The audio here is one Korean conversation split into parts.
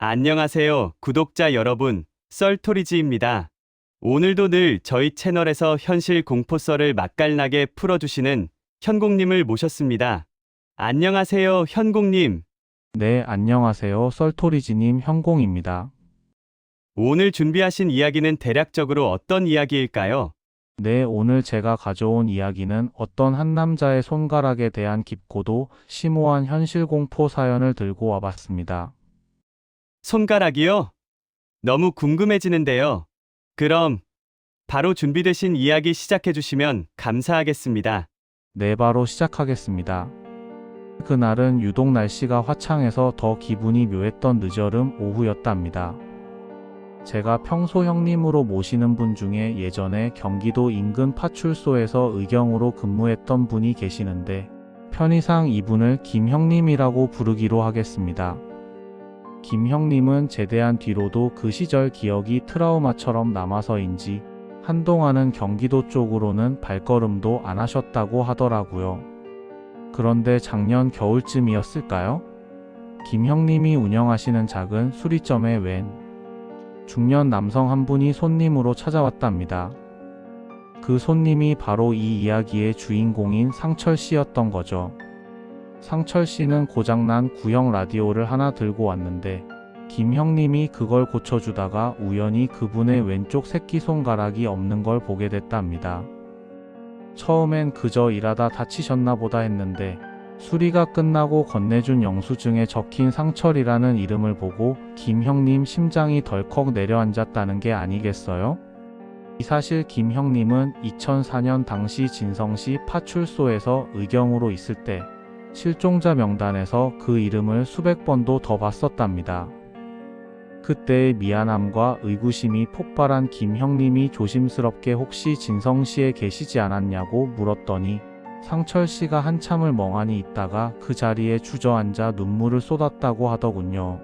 안녕하세요, 구독자 여러분. 썰토리지입니다. 오늘도 늘 저희 채널에서 현실 공포썰을 맛깔나게 풀어주시는 현공님을 모셨습니다. 안녕하세요, 현공님. 네, 안녕하세요. 썰토리지님 현공입니다. 오늘 준비하신 이야기는 대략적으로 어떤 이야기일까요? 네, 오늘 제가 가져온 이야기는 어떤 한 남자의 손가락에 대한 깊고도 심오한 현실 공포 사연을 들고 와봤습니다. 손가락이요? 너무 궁금해지는데요. 그럼 바로 준비되신 이야기 시작해 주시면 감사하겠습니다. 네, 바로 시작하겠습니다. 그날은 유독 날씨가 화창해서 더 기분이 묘했던 늦여름 오후였답니다. 제가 평소 형님으로 모시는 분 중에 예전에 경기도 인근 파출소에서 의경으로 근무했던 분이 계시는데 편의상 이분을 김 형님이라고 부르기로 하겠습니다. 김 형님은 제대한 뒤로도 그 시절 기억이 트라우마처럼 남아서인지 한동안은 경기도 쪽으로는 발걸음도 안 하셨다고 하더라고요. 그런데 작년 겨울쯤이었을까요? 김 형님이 운영하시는 작은 수리점에 웬 중년 남성 한 분이 손님으로 찾아왔답니다. 그 손님이 바로 이 이야기의 주인공인 상철 씨였던 거죠. 상철 씨는 고장난 구형 라디오를 하나 들고 왔는데 김 형님이 그걸 고쳐주다가 우연히 그분의 왼쪽 새끼손가락이 없는 걸 보게 됐답니다. 처음엔 그저 일하다 다치셨나 보다 했는데 수리가 끝나고 건네준 영수증에 적힌 상철이라는 이름을 보고 김 형님 심장이 덜컥 내려앉았다는 게 아니겠어요? 이 사실 김 형님은 2004년 당시 진성시 파출소에서 의경으로 있을 때 실종자 명단에서 그 이름을 수백 번도 더 봤었답니다. 그때의 미안함과 의구심이 폭발한 김 형님이 조심스럽게 혹시 진성시에 계시지 않았냐고 물었더니 상철 씨가 한참을 멍하니 있다가 그 자리에 주저앉아 눈물을 쏟았다고 하더군요.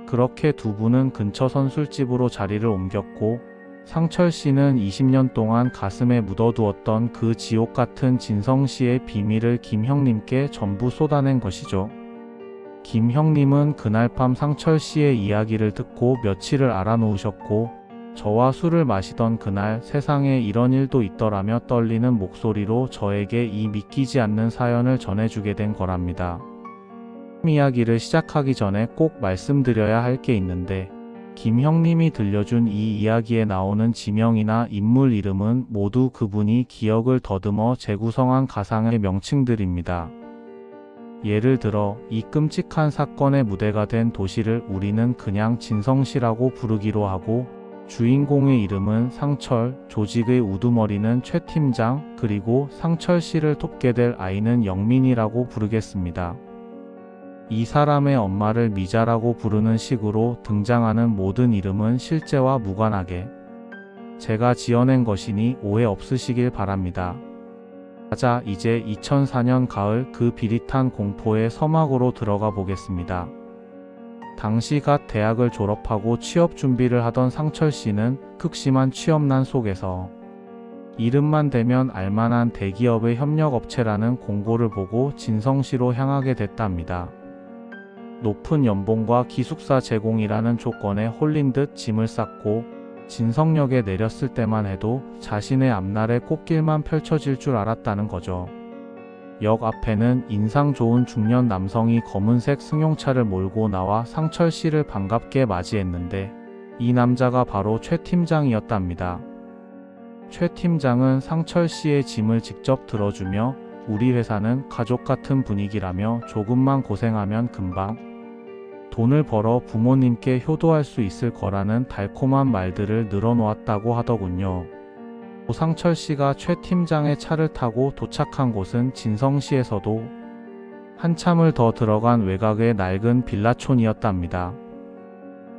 그렇게 두 분은 근처 선술집으로 자리를 옮겼고 상철 씨는 20년 동안 가슴에 묻어두었던 그 지옥 같은 진성 씨의 비밀을 김 형님께 전부 쏟아낸 것이죠. 김 형님은 그날 밤 상철 씨의 이야기를 듣고 며칠을 알아놓으셨고 저와 술을 마시던 그날 세상에 이런 일도 있더라며 떨리는 목소리로 저에게 이 믿기지 않는 사연을 전해주게 된 거랍니다. 이야기를 시작하기 전에 꼭 말씀드려야 할 게 있는데 김 형님이 들려준 이 이야기에 나오는 지명이나 인물 이름은 모두 그분이 기억을 더듬어 재구성한 가상의 명칭들입니다. 예를 들어 이 끔찍한 사건의 무대가 된 도시를 우리는 그냥 진성시라고 부르기로 하고 주인공의 이름은 상철, 조직의 우두머리는 최 팀장, 그리고 상철 씨를 돕게 될 아이는 영민이라고 부르겠습니다. 이 사람의 엄마를 미자라고 부르는 식으로 등장하는 모든 이름은 실제와 무관하게 제가 지어낸 것이니 오해 없으시길 바랍니다. 자, 이제 2004년 가을 그 비릿한 공포의 서막으로 들어가 보겠습니다. 당시 갓 대학을 졸업하고 취업 준비를 하던 상철 씨는 극심한 취업난 속에서 이름만 대면 알만한 대기업의 협력업체라는 공고를 보고 진성시로 향하게 됐답니다. 높은 연봉과 기숙사 제공이라는 조건에 홀린 듯 짐을 쌌고 진성역에 내렸을 때만 해도 자신의 앞날의 꽃길만 펼쳐질 줄 알았다는 거죠. 역 앞에는 인상 좋은 중년 남성이 검은색 승용차를 몰고 나와 상철 씨를 반갑게 맞이했는데 이 남자가 바로 최 팀장이었답니다. 최 팀장은 상철 씨의 짐을 직접 들어주며 우리 회사는 가족 같은 분위기라며 조금만 고생하면 금방 돈을 벌어 부모님께 효도할 수 있을 거라는 달콤한 말들을 늘어놓았다고 하더군요. 상철 씨가 최 팀장의 차를 타고 도착한 곳은 진성시에서도 한참을 더 들어간 외곽의 낡은 빌라촌이었답니다.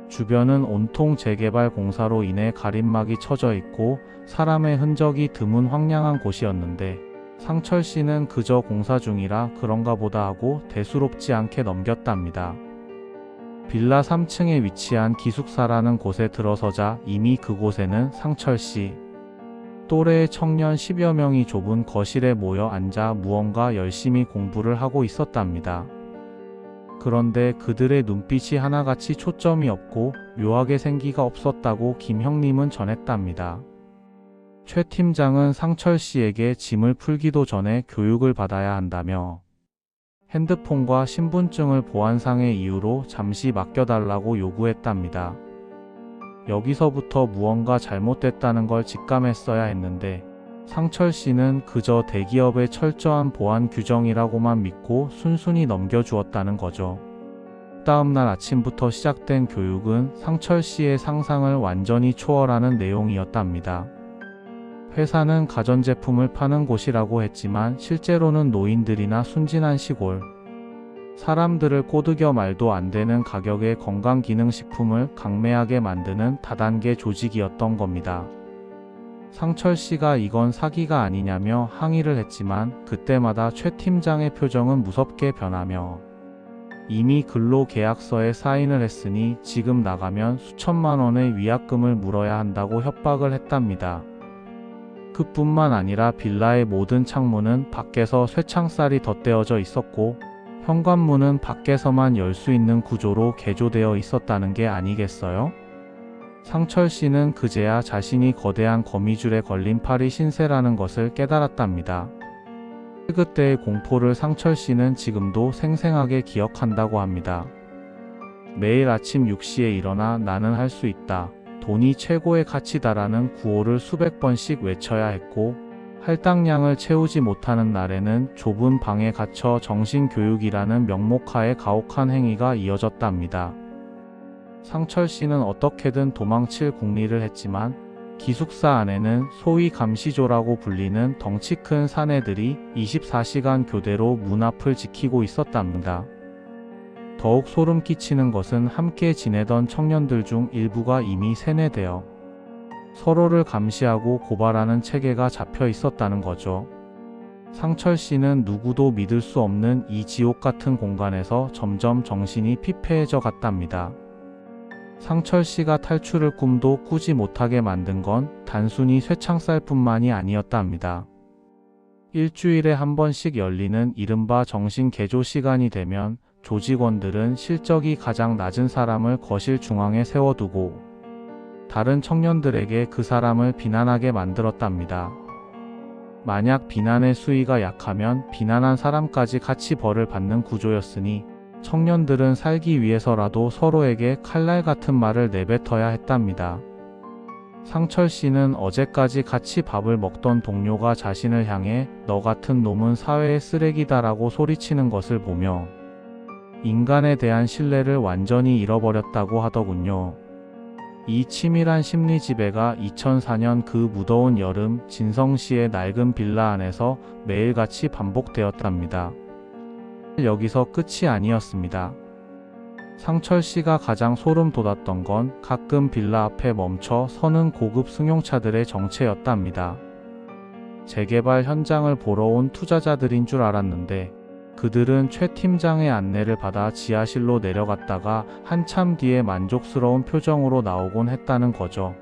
주변은 온통 재개발 공사로 인해 가림막이 쳐져 있고 사람의 흔적이 드문 황량한 곳이었는데 상철 씨는 그저 공사 중이라 그런가 보다 하고 대수롭지 않게 넘겼답니다. 빌라 3층에 위치한 기숙사라는 곳에 들어서자 이미 그곳에는 상철 씨 또래의 청년 10여 명이 좁은 거실에 모여 앉아 무언가 열심히 공부를 하고 있었답니다. 그런데 그들의 눈빛이 하나같이 초점이 없고 묘하게 생기가 없었다고 김 형님은 전했답니다. 최 팀장은 상철 씨에게 짐을 풀기도 전에 교육을 받아야 한다며 핸드폰과 신분증을 보안상의 이유로 잠시 맡겨달라고 요구했답니다. 여기서부터 무언가 잘못됐다는 걸 직감했어야 했는데 상철 씨는 그저 대기업의 철저한 보안 규정이라고만 믿고 순순히 넘겨주었다는 거죠. 다음날 아침부터 시작된 교육은 상철 씨의 상상을 완전히 초월하는 내용이었답니다. 회사는 가전제품을 파는 곳이라고 했지만 실제로는 노인들이나 순진한 시골 사람들을 꼬드겨 말도 안 되는 가격의 건강기능식품을 강매하게 만드는 다단계 조직이었던 겁니다. 상철 씨가 이건 사기가 아니냐며 항의를 했지만 그때마다 최 팀장의 표정은 무섭게 변하며 이미 근로계약서에 사인을 했으니 지금 나가면 수천만 원의 위약금을 물어야 한다고 협박을 했답니다. 그뿐만 아니라 빌라의 모든 창문은 밖에서 쇠창살이 덧대어져 있었고 현관문은 밖에서만 열 수 있는 구조로 개조되어 있었다는 게 아니겠어요? 상철 씨는 그제야 자신이 거대한 거미줄에 걸린 팔이 신세라는 것을 깨달았답니다. 그때의 공포를 상철 씨는 지금도 생생하게 기억한다고 합니다. 매일 아침 6시에 일어나 나는 할 수 있다. 돈이 최고의 가치다라는 구호를 수백 번씩 외쳐야 했고 할당량을 채우지 못하는 날에는 좁은 방에 갇혀 정신교육이라는 명목하에 가혹한 행위가 이어졌답니다. 상철 씨는 어떻게든 도망칠 궁리를 했지만 기숙사 안에는 소위 감시조라고 불리는 덩치 큰 사내들이 24시간 교대로 문 앞을 지키고 있었답니다. 더욱 소름 끼치는 것은 함께 지내던 청년들 중 일부가 이미 세뇌되어 서로를 감시하고 고발하는 체계가 잡혀 있었다는 거죠. 상철 씨는 누구도 믿을 수 없는 이 지옥 같은 공간에서 점점 정신이 피폐해져 갔답니다. 상철 씨가 탈출을 꿈도 꾸지 못하게 만든 건 단순히 쇠창살뿐만이 아니었답니다. 일주일에 한 번씩 열리는 이른바 정신 개조 시간이 되면 조직원들은 실적이 가장 낮은 사람을 거실 중앙에 세워두고 다른 청년들에게 그 사람을 비난하게 만들었답니다. 만약 비난의 수위가 약하면 비난한 사람까지 같이 벌을 받는 구조였으니 청년들은 살기 위해서라도 서로에게 칼날 같은 말을 내뱉어야 했답니다. 상철 씨는 어제까지 같이 밥을 먹던 동료가 자신을 향해 너 같은 놈은 사회의 쓰레기다라고 소리치는 것을 보며 인간에 대한 신뢰를 완전히 잃어버렸다고 하더군요. 이 치밀한 심리 지배가 2004년 그 무더운 여름 진성시의 낡은 빌라 안에서 매일같이 반복되었답니다. 여기서 끝이 아니었습니다. 상철 씨가 가장 소름 돋았던 건 가끔 빌라 앞에 멈춰 서는 고급 승용차들의 정체였답니다. 재개발 현장을 보러 온 투자자들인 줄 알았는데 그들은 최 팀장의 안내를 받아 지하실로 내려갔다가 한참 뒤에 만족스러운 표정으로 나오곤 했다는 거죠.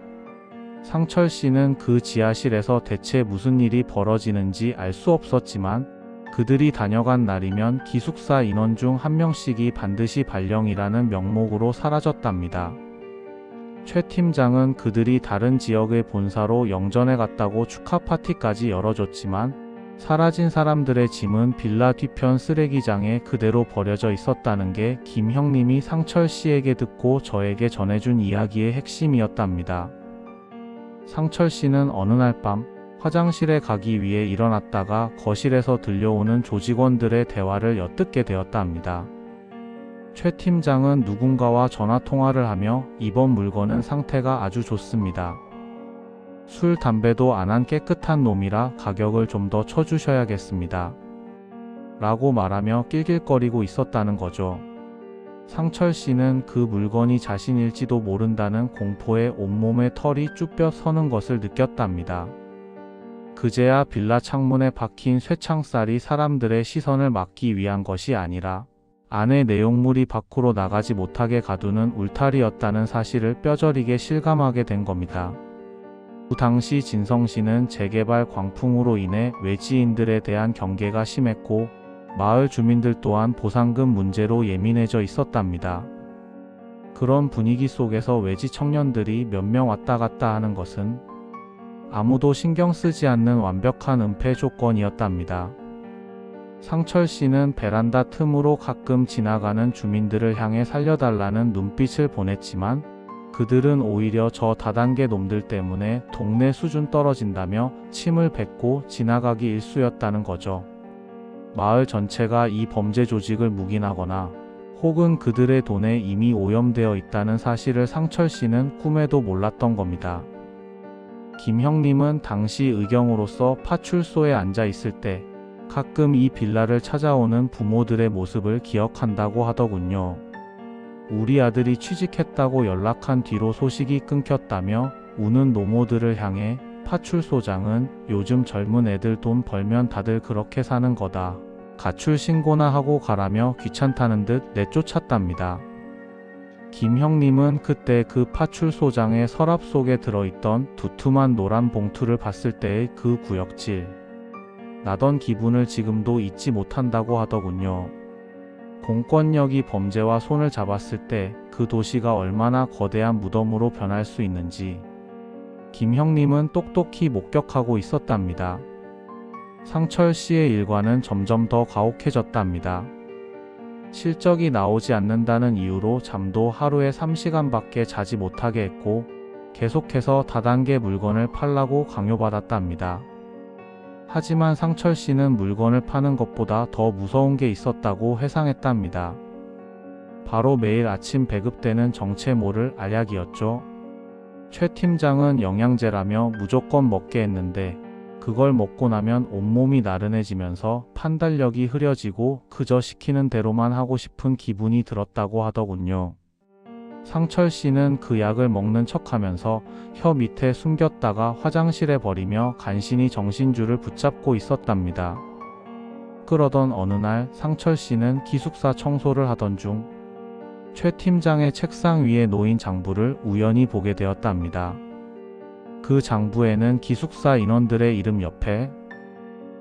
상철 씨는 그 지하실에서 대체 무슨 일이 벌어지는지 알 수 없었지만 그들이 다녀간 날이면 기숙사 인원 중 한 명씩이 반드시 발령이라는 명목으로 사라졌답니다. 최 팀장은 그들이 다른 지역의 본사로 영전에 갔다고 축하 파티까지 열어줬지만 사라진 사람들의 짐은 빌라 뒤편 쓰레기장에 그대로 버려져 있었다는 게 김 형님이 상철 씨에게 듣고 저에게 전해준 이야기의 핵심이었답니다. 상철 씨는 어느 날 밤 화장실에 가기 위해 일어났다가 거실에서 들려오는 조직원들의 대화를 엿듣게 되었답니다. 최 팀장은 누군가와 전화 통화를 하며 이번 물건은 상태가 아주 좋습니다. 술, 담배도 안 한 깨끗한 놈이라 가격을 좀 더 쳐주셔야겠습니다. 라고 말하며 낄낄거리고 있었다는 거죠. 상철 씨는 그 물건이 자신일지도 모른다는 공포에 온몸에 털이 쭈뼛 서는 것을 느꼈답니다. 그제야 빌라 창문에 박힌 쇠창살이 사람들의 시선을 막기 위한 것이 아니라 안의 내용물이 밖으로 나가지 못하게 가두는 울타리였다는 사실을 뼈저리게 실감하게 된 겁니다. 그 당시 진성시는 재개발 광풍으로 인해 외지인들에 대한 경계가 심했고 마을 주민들 또한 보상금 문제로 예민해져 있었답니다. 그런 분위기 속에서 외지 청년들이 몇 명 왔다 갔다 하는 것은 아무도 신경 쓰지 않는 완벽한 은폐 조건이었답니다. 상철 씨는 베란다 틈으로 가끔 지나가는 주민들을 향해 살려달라는 눈빛을 보냈지만 그들은 오히려 저 다단계 놈들 때문에 동네 수준 떨어진다며 침을 뱉고 지나가기 일쑤였다는 거죠. 마을 전체가 이 범죄 조직을 묵인하거나 혹은 그들의 돈에 이미 오염되어 있다는 사실을 상철 씨는 꿈에도 몰랐던 겁니다. 김 형님은 당시 의경으로서 파출소에 앉아 있을 때 가끔 이 빌라를 찾아오는 부모들의 모습을 기억한다고 하더군요. 우리 아들이 취직했다고 연락한 뒤로 소식이 끊겼다며 우는 노모들을 향해 파출소장은 요즘 젊은 애들 돈 벌면 다들 그렇게 사는 거다. 가출 신고나 하고 가라며 귀찮다는 듯 내쫓았답니다. 김 형님은 그때 그 파출소장의 서랍 속에 들어있던 두툼한 노란 봉투를 봤을 때의 그 구역질, 나던 기분을 지금도 잊지 못한다고 하더군요. 공권력이 범죄와 손을 잡았을 때 그 도시가 얼마나 거대한 무덤으로 변할 수 있는지 김 형님은 똑똑히 목격하고 있었답니다. 상철 씨의 일과는 점점 더 가혹해졌답니다. 실적이 나오지 않는다는 이유로 잠도 하루에 3시간밖에 자지 못하게 했고 계속해서 다단계 물건을 팔라고 강요받았답니다. 하지만 상철 씨는 물건을 파는 것보다 더 무서운 게 있었다고 회상했답니다. 바로 매일 아침 배급되는 정체모를 알약이었죠. 최 팀장은 영양제라며 무조건 먹게 했는데 그걸 먹고 나면 온몸이 나른해지면서 판단력이 흐려지고 그저 시키는 대로만 하고 싶은 기분이 들었다고 하더군요. 상철 씨는 그 약을 먹는 척하면서 혀 밑에 숨겼다가 화장실에 버리며 간신히 정신줄을 붙잡고 있었답니다. 그러던 어느 날 상철 씨는 기숙사 청소를 하던 중 최 팀장의 책상 위에 놓인 장부를 우연히 보게 되었답니다. 그 장부에는 기숙사 인원들의 이름 옆에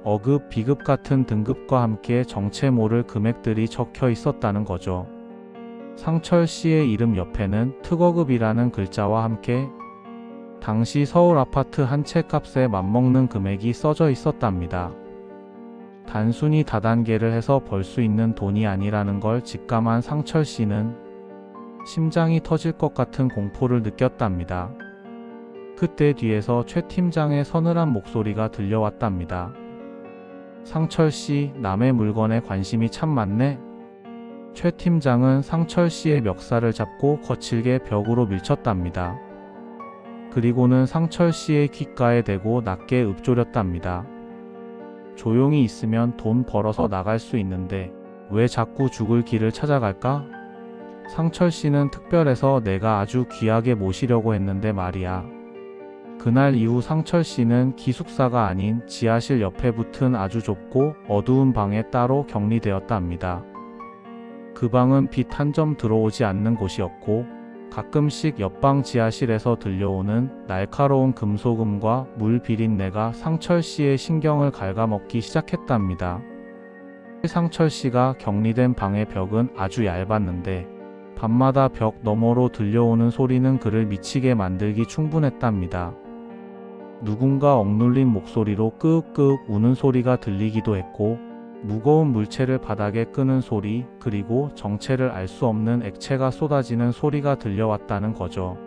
어급, 비급 같은 등급과 함께 정체 모를 금액들이 적혀 있었다는 거죠. 상철 씨의 이름 옆에는 특어급이라는 글자와 함께 당시 서울 아파트 한 채 값에 맞먹는 금액이 써져 있었답니다. 단순히 다단계를 해서 벌 수 있는 돈이 아니라는 걸 직감한 상철 씨는 심장이 터질 것 같은 공포를 느꼈답니다. 그때 뒤에서 최 팀장의 서늘한 목소리가 들려왔답니다. 상철 씨, 남의 물건에 관심이 참 많네. 최 팀장은 상철 씨의 멱살을 잡고 거칠게 벽으로 밀쳤답니다. 그리고는 상철 씨의 귓가에 대고 낮게 읊조렸답니다. 조용히 있으면 돈 벌어서 나갈 수 있는데 왜 자꾸 죽을 길을 찾아갈까? 상철 씨는 특별해서 내가 아주 귀하게 모시려고 했는데 말이야. 그날 이후 상철 씨는 기숙사가 아닌 지하실 옆에 붙은 아주 좁고 어두운 방에 따로 격리되었답니다. 그 방은 빛 한 점 들어오지 않는 곳이었고 가끔씩 옆방 지하실에서 들려오는 날카로운 금속음과 물 비린내가 상철 씨의 신경을 갉아먹기 시작했답니다. 상철 씨가 격리된 방의 벽은 아주 얇았는데 밤마다 벽 너머로 들려오는 소리는 그를 미치게 만들기 충분했답니다. 누군가 억눌린 목소리로 끄윽끄윽 우는 소리가 들리기도 했고 무거운 물체를 바닥에 끄는 소리, 그리고 정체를 알 수 없는 액체가 쏟아지는 소리가 들려왔다는 거죠.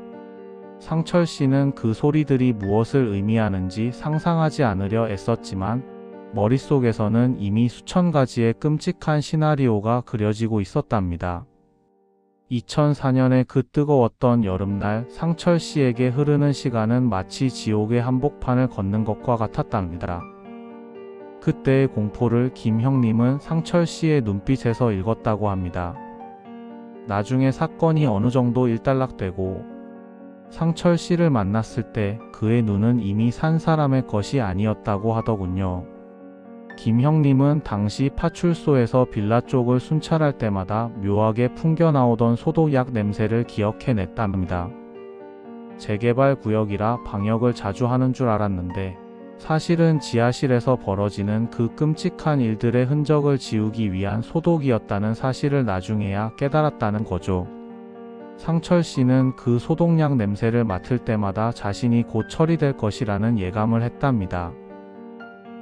상철 씨는 그 소리들이 무엇을 의미하는지 상상하지 않으려 애썼지만 머릿속에서는 이미 수천 가지의 끔찍한 시나리오가 그려지고 있었답니다. 2004년의 그 뜨거웠던 여름날 상철 씨에게 흐르는 시간은 마치 지옥의 한복판을 걷는 것과 같았답니다. 그때의 공포를 김 형님은 상철 씨의 눈빛에서 읽었다고 합니다. 나중에 사건이 어느 정도 일단락되고 상철 씨를 만났을 때 그의 눈은 이미 산 사람의 것이 아니었다고 하더군요. 김 형님은 당시 파출소에서 빌라 쪽을 순찰할 때마다 묘하게 풍겨나오던 소독약 냄새를 기억해냈답니다. 재개발 구역이라 방역을 자주 하는 줄 알았는데 사실은 지하실에서 벌어지는 그 끔찍한 일들의 흔적을 지우기 위한 소독이었다는 사실을 나중에야 깨달았다는 거죠. 상철 씨는 그 소독약 냄새를 맡을 때마다 자신이 곧 처리될 것이라는 예감을 했답니다.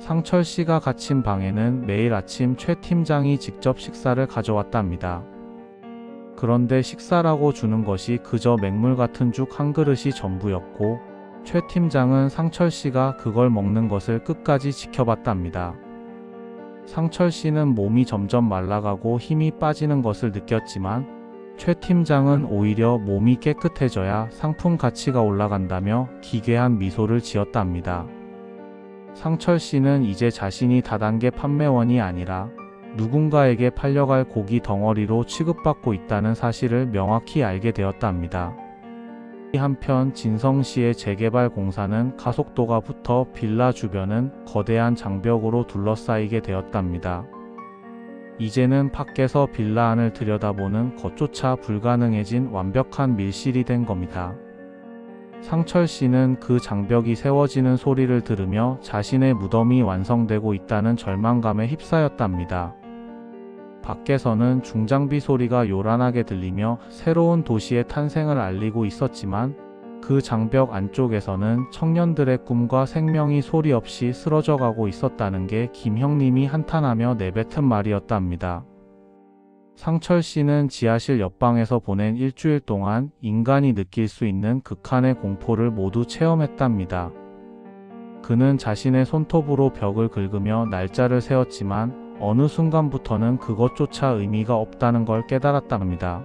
상철 씨가 갇힌 방에는 매일 아침 최 팀장이 직접 식사를 가져왔답니다. 그런데 식사라고 주는 것이 그저 맹물 같은 죽 한 그릇이 전부였고, 최 팀장은 상철 씨가 그걸 먹는 것을 끝까지 지켜봤답니다. 상철 씨는 몸이 점점 말라가고 힘이 빠지는 것을 느꼈지만, 최 팀장은 오히려 몸이 깨끗해져야 상품 가치가 올라간다며 기괴한 미소를 지었답니다. 상철 씨는 이제 자신이 다단계 판매원이 아니라 누군가에게 팔려갈 고기 덩어리로 취급받고 있다는 사실을 명확히 알게 되었답니다. 한편 진성시의 재개발 공사는 가속도가 붙어 빌라 주변은 거대한 장벽으로 둘러싸이게 되었답니다. 이제는 밖에서 빌라 안을 들여다보는 것조차 불가능해진 완벽한 밀실이 된 겁니다. 상철 씨는 그 장벽이 세워지는 소리를 들으며 자신의 무덤이 완성되고 있다는 절망감에 휩싸였답니다. 밖에서는 중장비 소리가 요란하게 들리며 새로운 도시의 탄생을 알리고 있었지만, 그 장벽 안쪽에서는 청년들의 꿈과 생명이 소리 없이 쓰러져 가고 있었다는 게 김 형님이 한탄하며 내뱉은 말이었답니다. 상철 씨는 지하실 옆방에서 보낸 일주일 동안 인간이 느낄 수 있는 극한의 공포를 모두 체험했답니다. 그는 자신의 손톱으로 벽을 긁으며 날짜를 세웠지만 어느 순간부터는 그것조차 의미가 없다는 걸 깨달았답니다.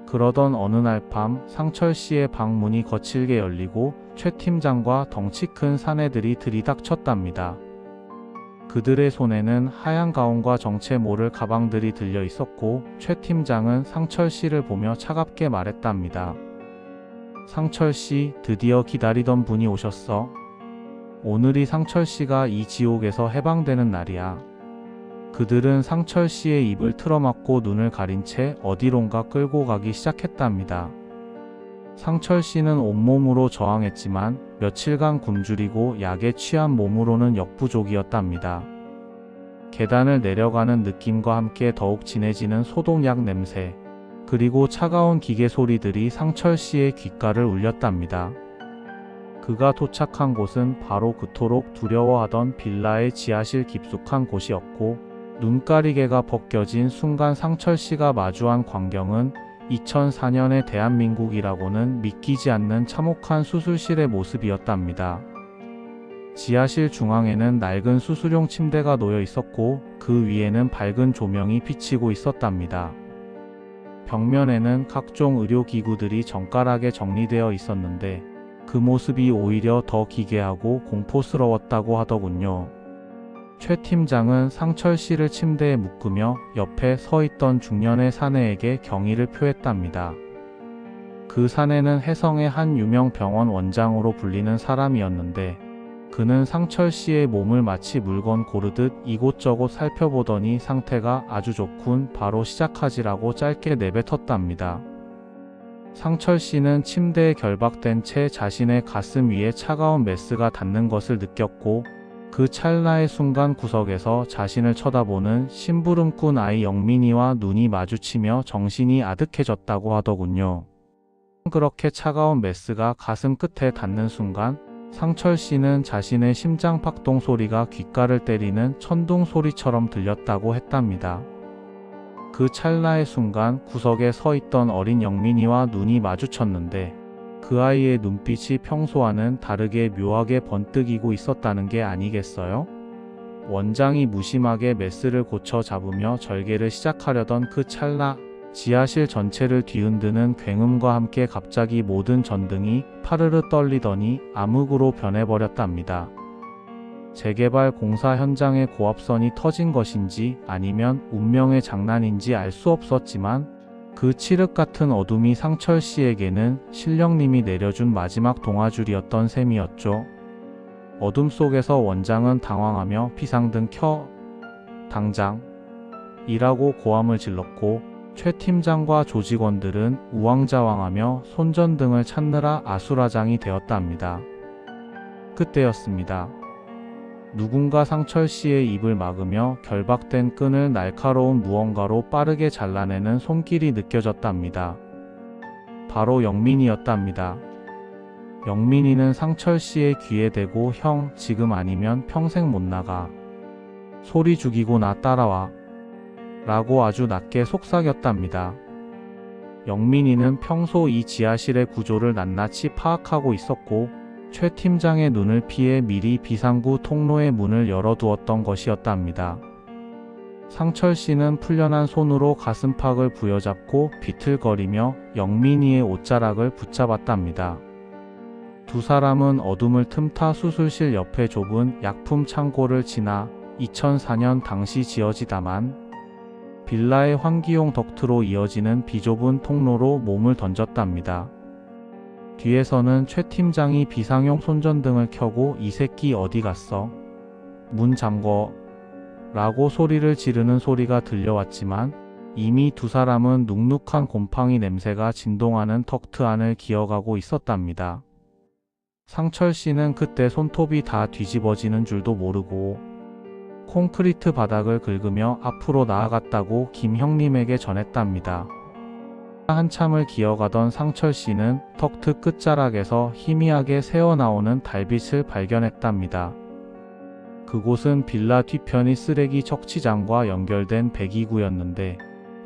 그러던 어느 날 밤 상철 씨의 방 문이 거칠게 열리고 최 팀장과 덩치 큰 사내들이 들이닥쳤답니다. 그들의 손에는 하얀 가운과 정체 모를 가방들이 들려 있었고, 최 팀장은 상철 씨를 보며 차갑게 말했답니다. 상철 씨, 드디어 기다리던 분이 오셨어. 오늘이 상철 씨가 이 지옥에서 해방되는 날이야. 그들은 상철 씨의 입을 틀어막고 눈을 가린 채 어디론가 끌고 가기 시작했답니다. 상철 씨는 온몸으로 저항했지만 며칠간 굶주리고 약에 취한 몸으로는 역부족이었답니다. 계단을 내려가는 느낌과 함께 더욱 진해지는 소독약 냄새, 그리고 차가운 기계 소리들이 상철 씨의 귓가를 울렸답니다. 그가 도착한 곳은 바로 그토록 두려워하던 빌라의 지하실 깊숙한 곳이었고, 눈가리개가 벗겨진 순간 상철 씨가 마주한 광경은 2004년의 대한민국이라고는 믿기지 않는 참혹한 수술실의 모습이었답니다. 지하실 중앙에는 낡은 수술용 침대가 놓여 있었고, 그 위에는 밝은 조명이 비치고 있었답니다. 벽면에는 각종 의료기구들이 정갈하게 정리되어 있었는데, 그 모습이 오히려 더 기괴하고 공포스러웠다고 하더군요. 최 팀장은 상철 씨를 침대에 묶으며 옆에 서 있던 중년의 사내에게 경의를 표했답니다. 그 사내는 해성의 한 유명 병원 원장으로 불리는 사람이었는데, 그는 상철 씨의 몸을 마치 물건 고르듯 이곳저곳 살펴보더니 상태가 아주 좋군, 바로 시작하지라고 짧게 내뱉었답니다. 상철 씨는 침대에 결박된 채 자신의 가슴 위에 차가운 메스가 닿는 것을 느꼈고, 그 찰나의 순간 구석에서 자신을 쳐다보는 심부름꾼 아이 영민이와 눈이 마주치며 정신이 아득해졌다고 하더군요. 그렇게 차가운 메스가 가슴 끝에 닿는 순간 상철 씨는 자신의 심장 박동 소리가 귓가를 때리는 천둥 소리처럼 들렸다고 했답니다. 그 찰나의 순간 구석에 서 있던 어린 영민이와 눈이 마주쳤는데, 그 아이의 눈빛이 평소와는 다르게 묘하게 번뜩이고 있었다는 게 아니겠어요? 원장이 무심하게 메스를 고쳐 잡으며 절개를 시작하려던 그 찰나, 지하실 전체를 뒤흔드는 굉음과 함께 갑자기 모든 전등이 파르르 떨리더니 암흑으로 변해버렸답니다. 재개발 공사 현장의 고압선이 터진 것인지 아니면 운명의 장난인지 알 수 없었지만, 그 칠흑 같은 어둠이 상철 씨에게는 신령님이 내려준 마지막 동아줄이었던 셈이었죠. 어둠 속에서 원장은 당황하며 비상등 켜, 당장 이라고 고함을 질렀고, 최 팀장과 조직원들은 우왕좌왕하며 손전등을 찾느라 아수라장이 되었답니다. 그때였습니다. 누군가 상철 씨의 입을 막으며 결박된 끈을 날카로운 무언가로 빠르게 잘라내는 손길이 느껴졌답니다. 바로 영민이였답니다. 영민이는 상철 씨의 귀에 대고 형, 지금 아니면 평생 못 나가. 소리 죽이고 나 따라와. 라고 아주 낮게 속삭였답니다. 영민이는 평소 이 지하실의 구조를 낱낱이 파악하고 있었고 최 팀장의 눈을 피해 미리 비상구 통로의 문을 열어두었던 것이었답니다. 상철 씨는 풀려난 손으로 가슴팍을 부여잡고 비틀거리며 영민이의 옷자락을 붙잡았답니다. 두 사람은 어둠을 틈타 수술실 옆에 좁은 약품 창고를 지나 2004년 당시 지어지다만 빌라의 환기용 덕트로 이어지는 비좁은 통로로 몸을 던졌답니다. 뒤에서는 최 팀장이 비상용 손전등을 켜고 이 새끼 어디 갔어? 문 잠궈. 라고 소리를 지르는 소리가 들려왔지만 이미 두 사람은 눅눅한 곰팡이 냄새가 진동하는 덕트 안을 기어가고 있었답니다. 상철 씨는 그때 손톱이 다 뒤집어지는 줄도 모르고 콘크리트 바닥을 긁으며 앞으로 나아갔다고 김 형님에게 전했답니다. 한참을 기어가던 상철 씨는 덕트 끝자락에서 희미하게 새어나오는 달빛을 발견했답니다. 그곳은 빌라 뒤편이 쓰레기 적치장과 연결된 배기구였는데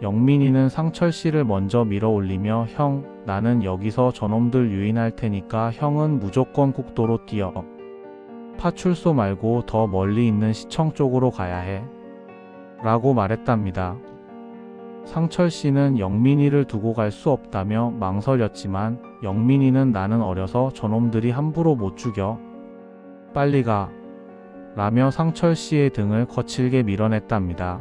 영민이는 상철 씨를 먼저 밀어 올리며 형, 나는 여기서 저놈들 유인할 테니까 형은 무조건 국도로 뛰어. 파출소 말고 더 멀리 있는 시청 쪽으로 가야 해. 라고 말했답니다. 상철 씨는 영민이를 두고 갈 수 없다며 망설였지만 영민이는 나는 어려서 저놈들이 함부로 못 죽여. 빨리 가. 라며 상철 씨의 등을 거칠게 밀어냈답니다.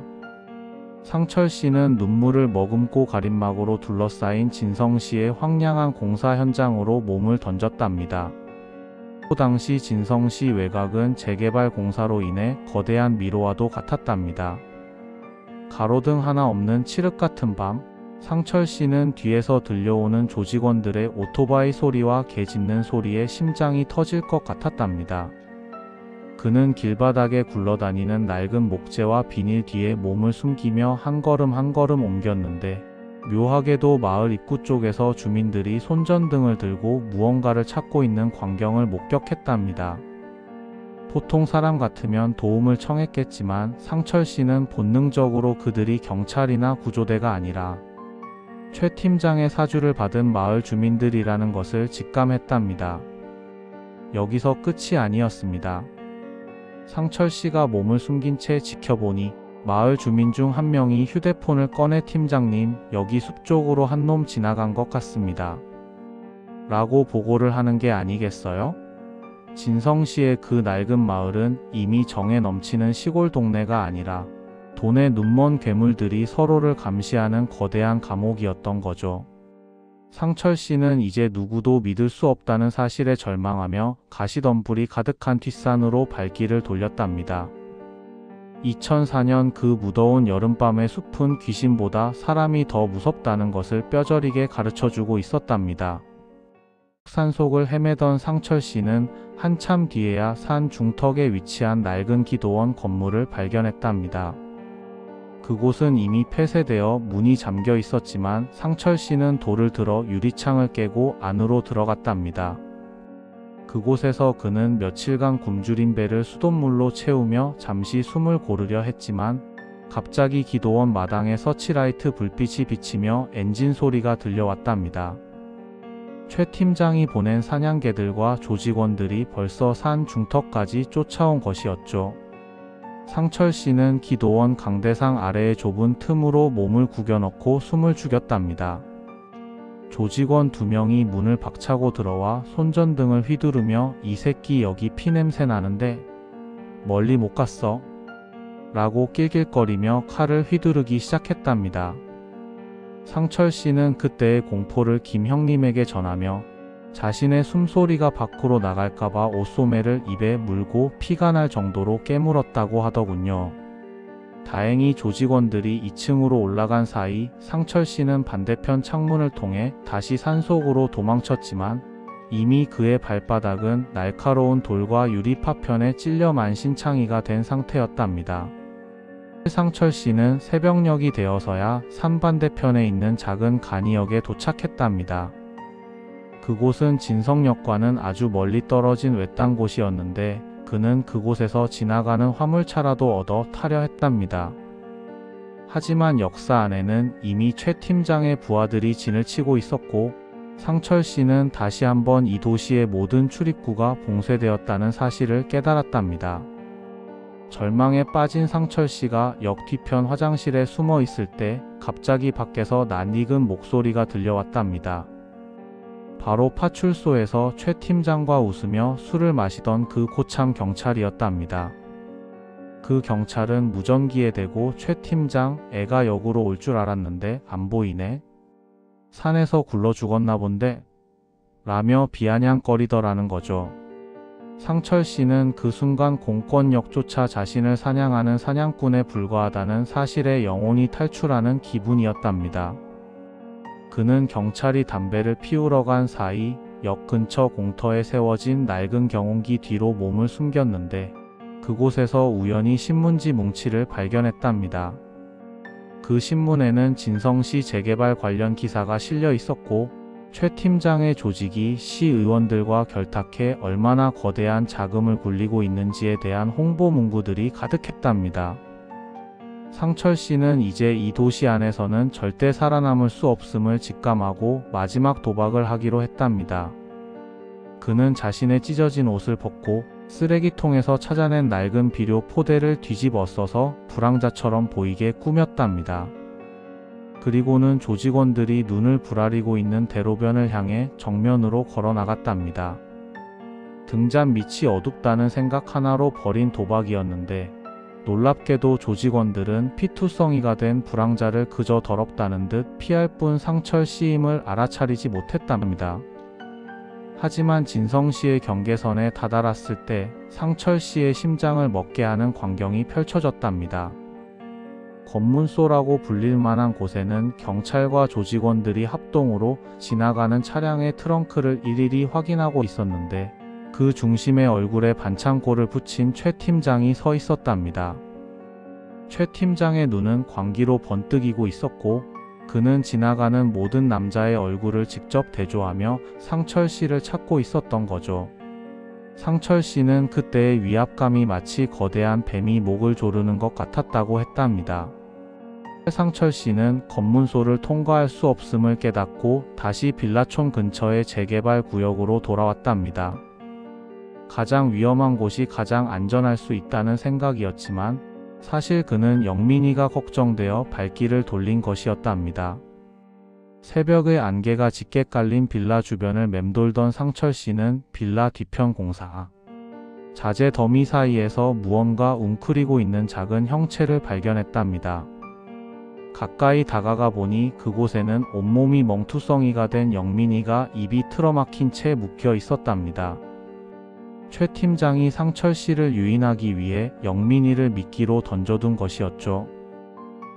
상철 씨는 눈물을 머금고 가림막으로 둘러싸인 진성 씨의 황량한 공사 현장으로 몸을 던졌답니다. 당시 진성 씨 외곽은 재개발 공사로 인해 거대한 미로와도 같았답니다. 가로등 하나 없는 칠흑 같은 밤, 상철 씨는 뒤에서 들려오는 조직원들의 오토바이 소리와 개 짖는 소리에 심장이 터질 것 같았답니다. 그는 길바닥에 굴러다니는 낡은 목재와 비닐 뒤에 몸을 숨기며 한 걸음 한 걸음 옮겼는데 묘하게도 마을 입구 쪽에서 주민들이 손전등을 들고 무언가를 찾고 있는 광경을 목격했답니다. 보통 사람 같으면 도움을 청했겠지만 상철 씨는 본능적으로 그들이 경찰이나 구조대가 아니라 최 팀장의 사주를 받은 마을 주민들이라는 것을 직감했답니다. 여기서 끝이 아니었습니다. 상철 씨가 몸을 숨긴 채 지켜보니 마을 주민 중 한 명이 휴대폰을 꺼내 팀장님, 여기 숲 쪽으로 한 놈 지나간 것 같습니다. 라고 보고를 하는 게 아니겠어요? 진성 씨의 그 낡은 마을은 이미 정에 넘치는 시골 동네가 아니라 돈에 눈먼 괴물들이 서로를 감시하는 거대한 감옥이었던 거죠. 상철 씨는 이제 누구도 믿을 수 없다는 사실에 절망하며 가시덤불이 가득한 뒷산으로 발길을 돌렸답니다. 2004년 그 무더운 여름밤의 숲은 귀신보다 사람이 더 무섭다는 것을 뼈저리게 가르쳐주고 있었답니다. 산속을 헤매던 상철 씨는 한참 뒤에야 산 중턱에 위치한 낡은 기도원 건물을 발견했답니다. 그곳은 이미 폐쇄되어 문이 잠겨 있었지만 상철 씨는 돌을 들어 유리창을 깨고 안으로 들어갔답니다. 그곳에서 그는 며칠간 굶주린 배를 수돗물로 채우며 잠시 숨을 고르려 했지만 갑자기 기도원 마당에 서치라이트 불빛이 비치며 엔진 소리가 들려왔답니다. 최 팀장이 보낸 사냥개들과 조직원들이 벌써 산 중턱까지 쫓아온 것이었죠. 상철 씨는 기도원 강대상 아래의 좁은 틈으로 몸을 구겨넣고 숨을 죽였답니다. 조직원 2명이 문을 박차고 들어와 손전등을 휘두르며 이 새끼 여기 피냄새 나는데 멀리 못 갔어? 라고 낄낄거리며 칼을 휘두르기 시작했답니다. 상철 씨는 그때의 공포를 김 형님에게 전하며 자신의 숨소리가 밖으로 나갈까봐 옷소매를 입에 물고 피가 날 정도로 깨물었다고 하더군요. 다행히 조직원들이 2층으로 올라간 사이 상철 씨는 반대편 창문을 통해 다시 산속으로 도망쳤지만 이미 그의 발바닥은 날카로운 돌과 유리 파편에 찔려 만신창이가 된 상태였답니다. 상철 씨는 새벽녘이 되어서야 산 반대편에 있는 작은 간이역에 도착했답니다. 그곳은 진성역과는 아주 멀리 떨어진 외딴 곳이었는데 그는 그곳에서 지나가는 화물차라도 얻어 타려 했답니다. 하지만 역사 안에는 이미 최 팀장의 부하들이 진을 치고 있었고 상철 씨는 다시 한번 이 도시의 모든 출입구가 봉쇄되었다는 사실을 깨달았답니다. 절망에 빠진 상철 씨가 역 뒤편 화장실에 숨어 있을 때 갑자기 밖에서 낯익은 목소리가 들려왔답니다. 바로 파출소에서 최 팀장과 웃으며 술을 마시던 그 고참 경찰이었답니다. 그 경찰은 무전기에 대고 최 팀장 애가 역으로 올 줄 알았는데 안 보이네. 산에서 굴러 죽었나 본데 라며 비아냥거리더라는 거죠. 상철 씨는 그 순간 공권력조차 자신을 사냥하는 사냥꾼에 불과하다는 사실에 영혼이 탈출하는 기분이었답니다. 그는 경찰이 담배를 피우러 간 사이 역 근처 공터에 세워진 낡은 경운기 뒤로 몸을 숨겼는데 그곳에서 우연히 신문지 뭉치를 발견했답니다. 그 신문에는 진성시 재개발 관련 기사가 실려 있었고 최 팀장의 조직이 시의원들과 결탁해 얼마나 거대한 자금을 굴리고 있는지에 대한 홍보 문구들이 가득했답니다. 상철 씨는 이제 이 도시 안에서는 절대 살아남을 수 없음을 직감하고 마지막 도박을 하기로 했답니다. 그는 자신의 찢어진 옷을 벗고 쓰레기통에서 찾아낸 낡은 비료 포대를 뒤집어 써서 불황자처럼 보이게 꾸몄답니다. 그리고는 조직원들이 눈을 부라리고 있는 대로변을 향해 정면으로 걸어 나갔답니다. 등잔 밑이 어둡다는 생각 하나로 벌인 도박이었는데 놀랍게도 조직원들은 피투성이가 된 불황자를 그저 더럽다는 듯 피할 뿐 상철 씨임을 알아차리지 못했답니다. 하지만 진성 씨의 경계선에 다다랐을 때 상철 씨의 심장을 먹게 하는 광경이 펼쳐졌답니다. 검문소라고 불릴 만한 곳에는 경찰과 조직원들이 합동으로 지나가는 차량의 트렁크를 일일이 확인하고 있었는데 그 중심에 얼굴에 반창고를 붙인 최 팀장이 서 있었답니다. 최 팀장의 눈은 광기로 번뜩이고 있었고 그는 지나가는 모든 남자의 얼굴을 직접 대조하며 상철 씨를 찾고 있었던 거죠. 상철 씨는 그때의 위압감이 마치 거대한 뱀이 목을 조르는 것 같았다고 했답니다. 상철 씨는 검문소를 통과할 수 없음을 깨닫고 다시 빌라촌 근처의 재개발 구역으로 돌아왔답니다. 가장 위험한 곳이 가장 안전할 수 있다는 생각이었지만 사실 그는 영민이가 걱정되어 발길을 돌린 것이었답니다. 새벽의 안개가 짙게 깔린 빌라 주변을 맴돌던 상철 씨는 빌라 뒤편 공사 자재 더미 사이에서 무언가 웅크리고 있는 작은 형체를 발견했답니다. 가까이 다가가 보니 그곳에는 온몸이 멍투성이가 된 영민이가 입이 틀어막힌 채 묶여 있었답니다. 최 팀장이 상철 씨를 유인하기 위해 영민이를 미끼로 던져둔 것이었죠.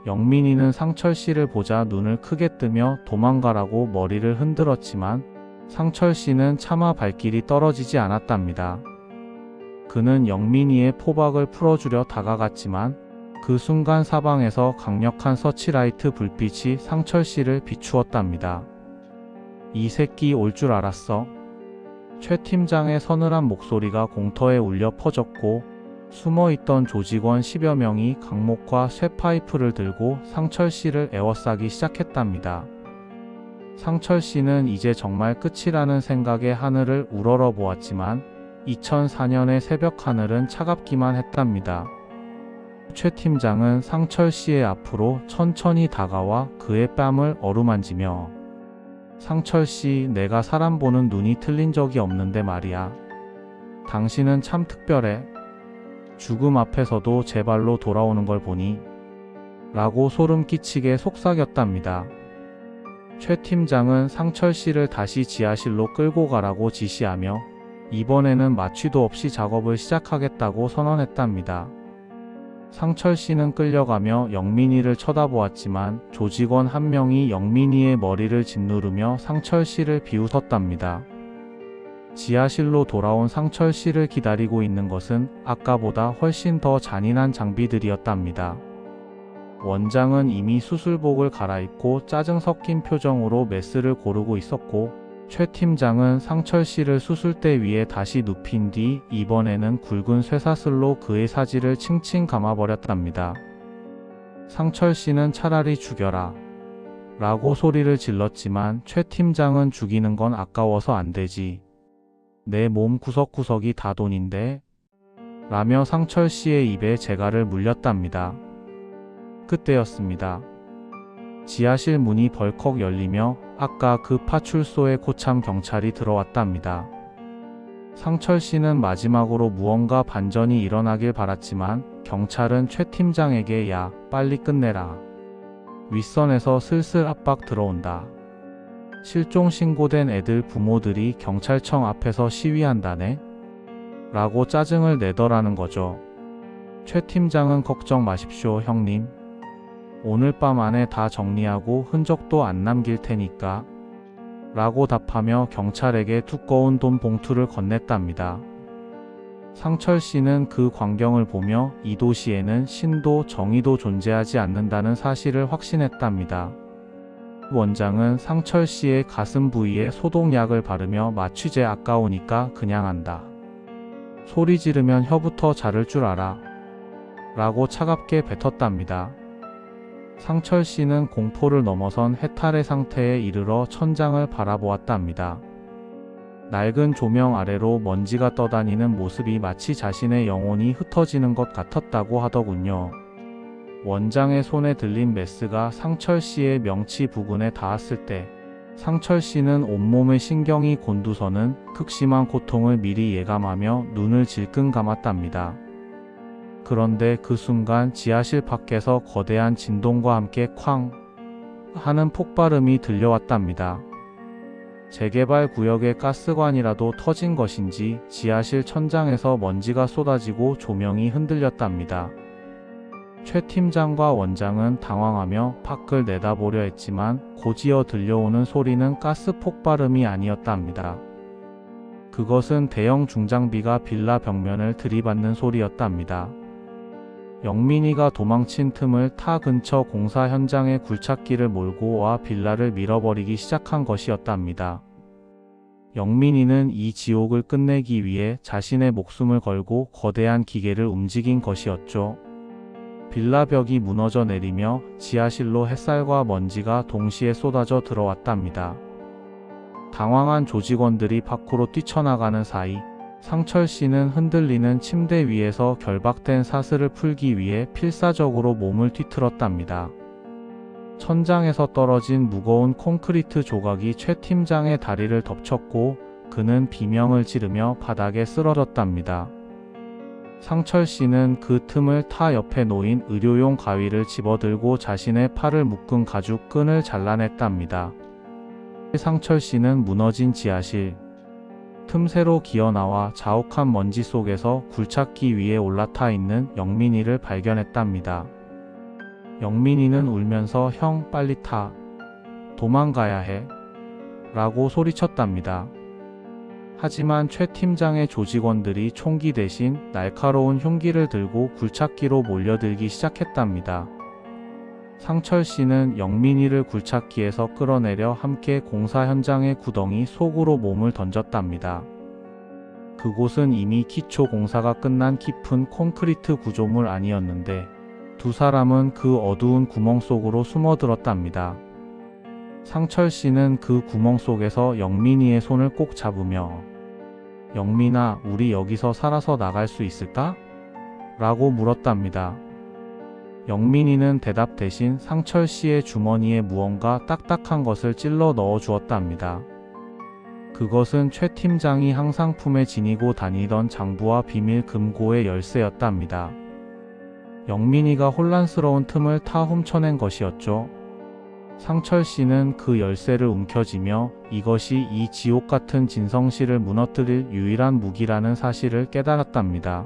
영민이는 상철 씨를 보자 눈을 크게 뜨며 도망가라고 머리를 흔들었지만 상철 씨는 차마 발길이 떨어지지 않았답니다. 그는 영민이의 포박을 풀어주려 다가갔지만 그 순간 사방에서 강력한 서치라이트 불빛이 상철 씨를 비추었답니다. 이 새끼 올 줄 알았어. 최 팀장의 서늘한 목소리가 공터에 울려 퍼졌고 숨어있던 조직원 10여 명이 강목과 쇠파이프를 들고 상철 씨를 에워싸기 시작했답니다. 상철 씨는 이제 정말 끝이라는 생각에 하늘을 우러러 보았지만 2004년의 새벽 하늘은 차갑기만 했답니다. 최 팀장은 상철 씨의 앞으로 천천히 다가와 그의 뺨을 어루만지며 상철 씨, 내가 사람 보는 눈이 틀린 적이 없는데 말이야. 당신은 참 특별해. 죽음 앞에서도 제 발로 돌아오는 걸 보니 라고 소름 끼치게 속삭였답니다. 최 팀장은 상철 씨를 다시 지하실로 끌고 가라고 지시하며 이번에는 마취도 없이 작업을 시작하겠다고 선언했답니다. 상철 씨는 끌려가며 영민이를 쳐다보았지만 조직원 한 명이 영민이의 머리를 짓누르며 상철 씨를 비웃었답니다. 지하실로 돌아온 상철 씨를 기다리고 있는 것은 아까보다 훨씬 더 잔인한 장비들이었답니다. 원장은 이미 수술복을 갈아입고 짜증 섞인 표정으로 메스를 고르고 있었고, 최 팀장은 상철 씨를 수술대 위에 다시 눕힌 뒤 이번에는 굵은 쇠사슬로 그의 사지를 칭칭 감아버렸답니다. 상철 씨는 차라리 죽여라 라고 소리를 질렀지만 최 팀장은 죽이는 건 아까워서 안 되지. 내 몸 구석구석이 다 돈인데? 라며 상철 씨의 입에 재갈을 물렸답니다. 그때였습니다. 지하실 문이 벌컥 열리며 아까 그 파출소의 고참 경찰이 들어왔답니다. 상철 씨는 마지막으로 무언가 반전이 일어나길 바랐지만 경찰은 최 팀장에게 야, 빨리 끝내라. 윗선에서 슬슬 압박 들어온다. 실종 신고된 애들 부모들이 경찰청 앞에서 시위한다네? 라고 짜증을 내더라는 거죠. 최 팀장은 걱정 마십시오, 형님. 오늘 밤 안에 다 정리하고 흔적도 안 남길 테니까 라고 답하며 경찰에게 두꺼운 돈 봉투를 건넸답니다. 상철 씨는 그 광경을 보며 이 도시에는 신도 정의도 존재하지 않는다는 사실을 확신했답니다. 원장은 상철 씨의 가슴 부위에 소독약을 바르며 마취제 아까우니까 그냥 한다. 소리 지르면 혀부터 자를 줄 알아. 라고 차갑게 뱉었답니다. 상철 씨는 공포를 넘어선 해탈의 상태에 이르러 천장을 바라보았답니다. 낡은 조명 아래로 먼지가 떠다니는 모습이 마치 자신의 영혼이 흩어지는 것 같았다고 하더군요. 원장의 손에 들린 메스가 상철 씨의 명치 부근에 닿았을 때 상철 씨는 온몸의 신경이 곤두서는 극심한 고통을 미리 예감하며 눈을 질끈 감았답니다. 그런데 그 순간 지하실 밖에서 거대한 진동과 함께 쾅 하는 폭발음이 들려왔답니다. 재개발 구역의 가스관이라도 터진 것인지 지하실 천장에서 먼지가 쏟아지고 조명이 흔들렸답니다. 최 팀장과 원장은 당황하며 밖을 내다보려 했지만 곧이어 들려오는 소리는 가스 폭발음이 아니었답니다. 그것은 대형 중장비가 빌라 벽면을 들이받는 소리였답니다. 영민이가 도망친 틈을 타 근처 공사 현장에 굴착기를 몰고 와 빌라를 밀어버리기 시작한 것이었답니다. 영민이는 이 지옥을 끝내기 위해 자신의 목숨을 걸고 거대한 기계를 움직인 것이었죠. 빌라 벽이 무너져 내리며 지하실로 햇살과 먼지가 동시에 쏟아져 들어왔답니다. 당황한 조직원들이 밖으로 뛰쳐나가는 사이 상철 씨는 흔들리는 침대 위에서 결박된 사슬을 풀기 위해 필사적으로 몸을 뒤틀었답니다. 천장에서 떨어진 무거운 콘크리트 조각이 최 팀장의 다리를 덮쳤고 그는 비명을 지르며 바닥에 쓰러졌답니다. 상철 씨는 그 틈을 타 옆에 놓인 의료용 가위를 집어들고 자신의 팔을 묶은 가죽 끈을 잘라냈답니다. 상철 씨는 무너진 지하실 틈새로 기어나와 자욱한 먼지 속에서 굴착기 위에 올라타 있는 영민이를 발견했답니다. 영민이는 울면서 형 빨리 타. 도망가야 해. 라고 소리쳤답니다. 하지만 최 팀장의 조직원들이 총기 대신 날카로운 흉기를 들고 굴착기로 몰려들기 시작했답니다. 상철 씨는 영민이를 굴착기에서 끌어내려 함께 공사 현장의 구덩이 속으로 몸을 던졌답니다. 그곳은 이미 기초 공사가 끝난 깊은 콘크리트 구조물 아니었는데 두 사람은 그 어두운 구멍 속으로 숨어들었답니다. 상철 씨는 그 구멍 속에서 영민이의 손을 꼭 잡으며 영민아, 우리 여기서 살아서 나갈 수 있을까? 라고 물었답니다. 영민이는 대답 대신 상철 씨의 주머니에 무언가 딱딱한 것을 찔러 넣어 주었답니다. 그것은 최 팀장이 항상 품에 지니고 다니던 장부와 비밀 금고의 열쇠였답니다. 영민이가 혼란스러운 틈을 타 훔쳐낸 것이었죠. 상철 씨는 그 열쇠를 움켜쥐며 이것이 이 지옥 같은 진성시를 무너뜨릴 유일한 무기라는 사실을 깨달았답니다.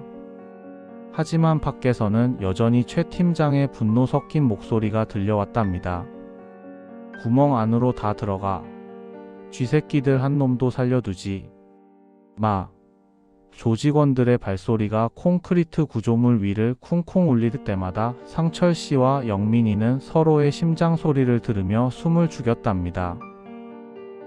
하지만 밖에서는 여전히 최 팀장의 분노 섞인 목소리가 들려왔답니다. 구멍 안으로 다 들어가. 쥐새끼들 한 놈도 살려두지. 조직원들의 발소리가 콘크리트 구조물 위를 쿵쿵 울릴 때마다 상철 씨와 영민이는 서로의 심장 소리를 들으며 숨을 죽였답니다.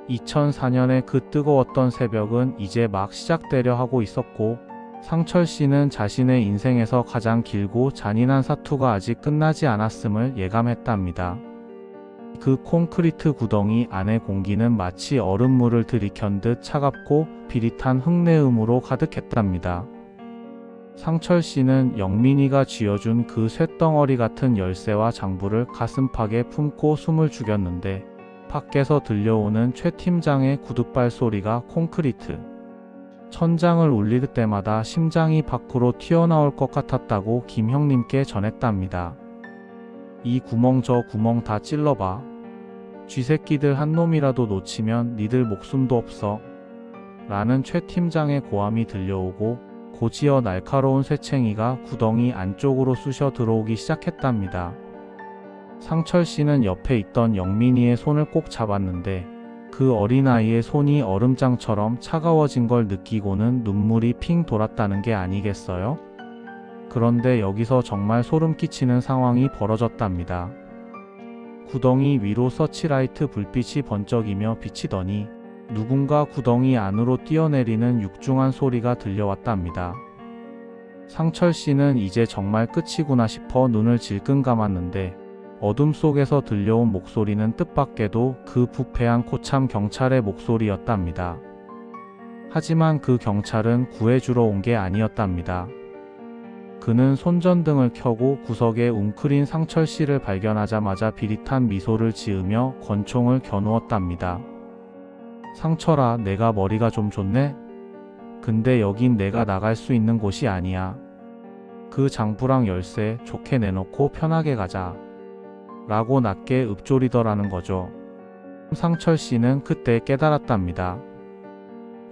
2004년의 그 뜨거웠던 새벽은 이제 막 시작되려 하고 있었고, 상철 씨는 자신의 인생에서 가장 길고 잔인한 사투가 아직 끝나지 않았음을 예감했답니다. 그 콘크리트 구덩이 안의 공기는 마치 얼음물을 들이켠 듯 차갑고 비릿한 흙내음으로 가득했답니다. 상철 씨는 영민이가 쥐어준 그 쇳덩어리 같은 열쇠와 장부를 가슴팍에 품고 숨을 죽였는데, 밖에서 들려오는 최 팀장의 구둣발 소리가 콘크리트 천장을 울릴 때마다 심장이 밖으로 튀어나올 것 같았다고 김 형님께 전했답니다. 이 구멍 저 구멍 다 찔러봐. 쥐새끼들 한 놈이라도 놓치면 니들 목숨도 없어. 라는 최 팀장의 고함이 들려오고, 고지어 날카로운 쇠챙이가 구덩이 안쪽으로 쑤셔 들어오기 시작했답니다. 상철 씨는 옆에 있던 영민이의 손을 꼭 잡았는데, 그 어린아이의 손이 얼음장처럼 차가워진 걸 느끼고는 눈물이 핑 돌았다는 게 아니겠어요? 그런데 여기서 정말 소름 끼치는 상황이 벌어졌답니다. 구덩이 위로 서치라이트 불빛이 번쩍이며 비치더니 누군가 구덩이 안으로 뛰어내리는 육중한 소리가 들려왔답니다. 상철 씨는 이제 정말 끝이구나 싶어 눈을 질끈 감았는데, 어둠 속에서 들려온 목소리는 뜻밖에도 그 부패한 코참 경찰의 목소리였답니다. 하지만 그 경찰은 구해주러 온 게 아니었답니다. 그는 손전등을 켜고 구석에 웅크린 상철 씨를 발견하자마자 비릿한 미소를 지으며 권총을 겨누었답니다. 상철아, 내가 머리가 좀 좋네? 근데 여긴 내가 나갈 수 있는 곳이 아니야. 그 장부랑 열쇠 좋게 내놓고 편하게 가자. 라고 낮게 읊조리더라는 거죠. 상철 씨는 그때 깨달았답니다.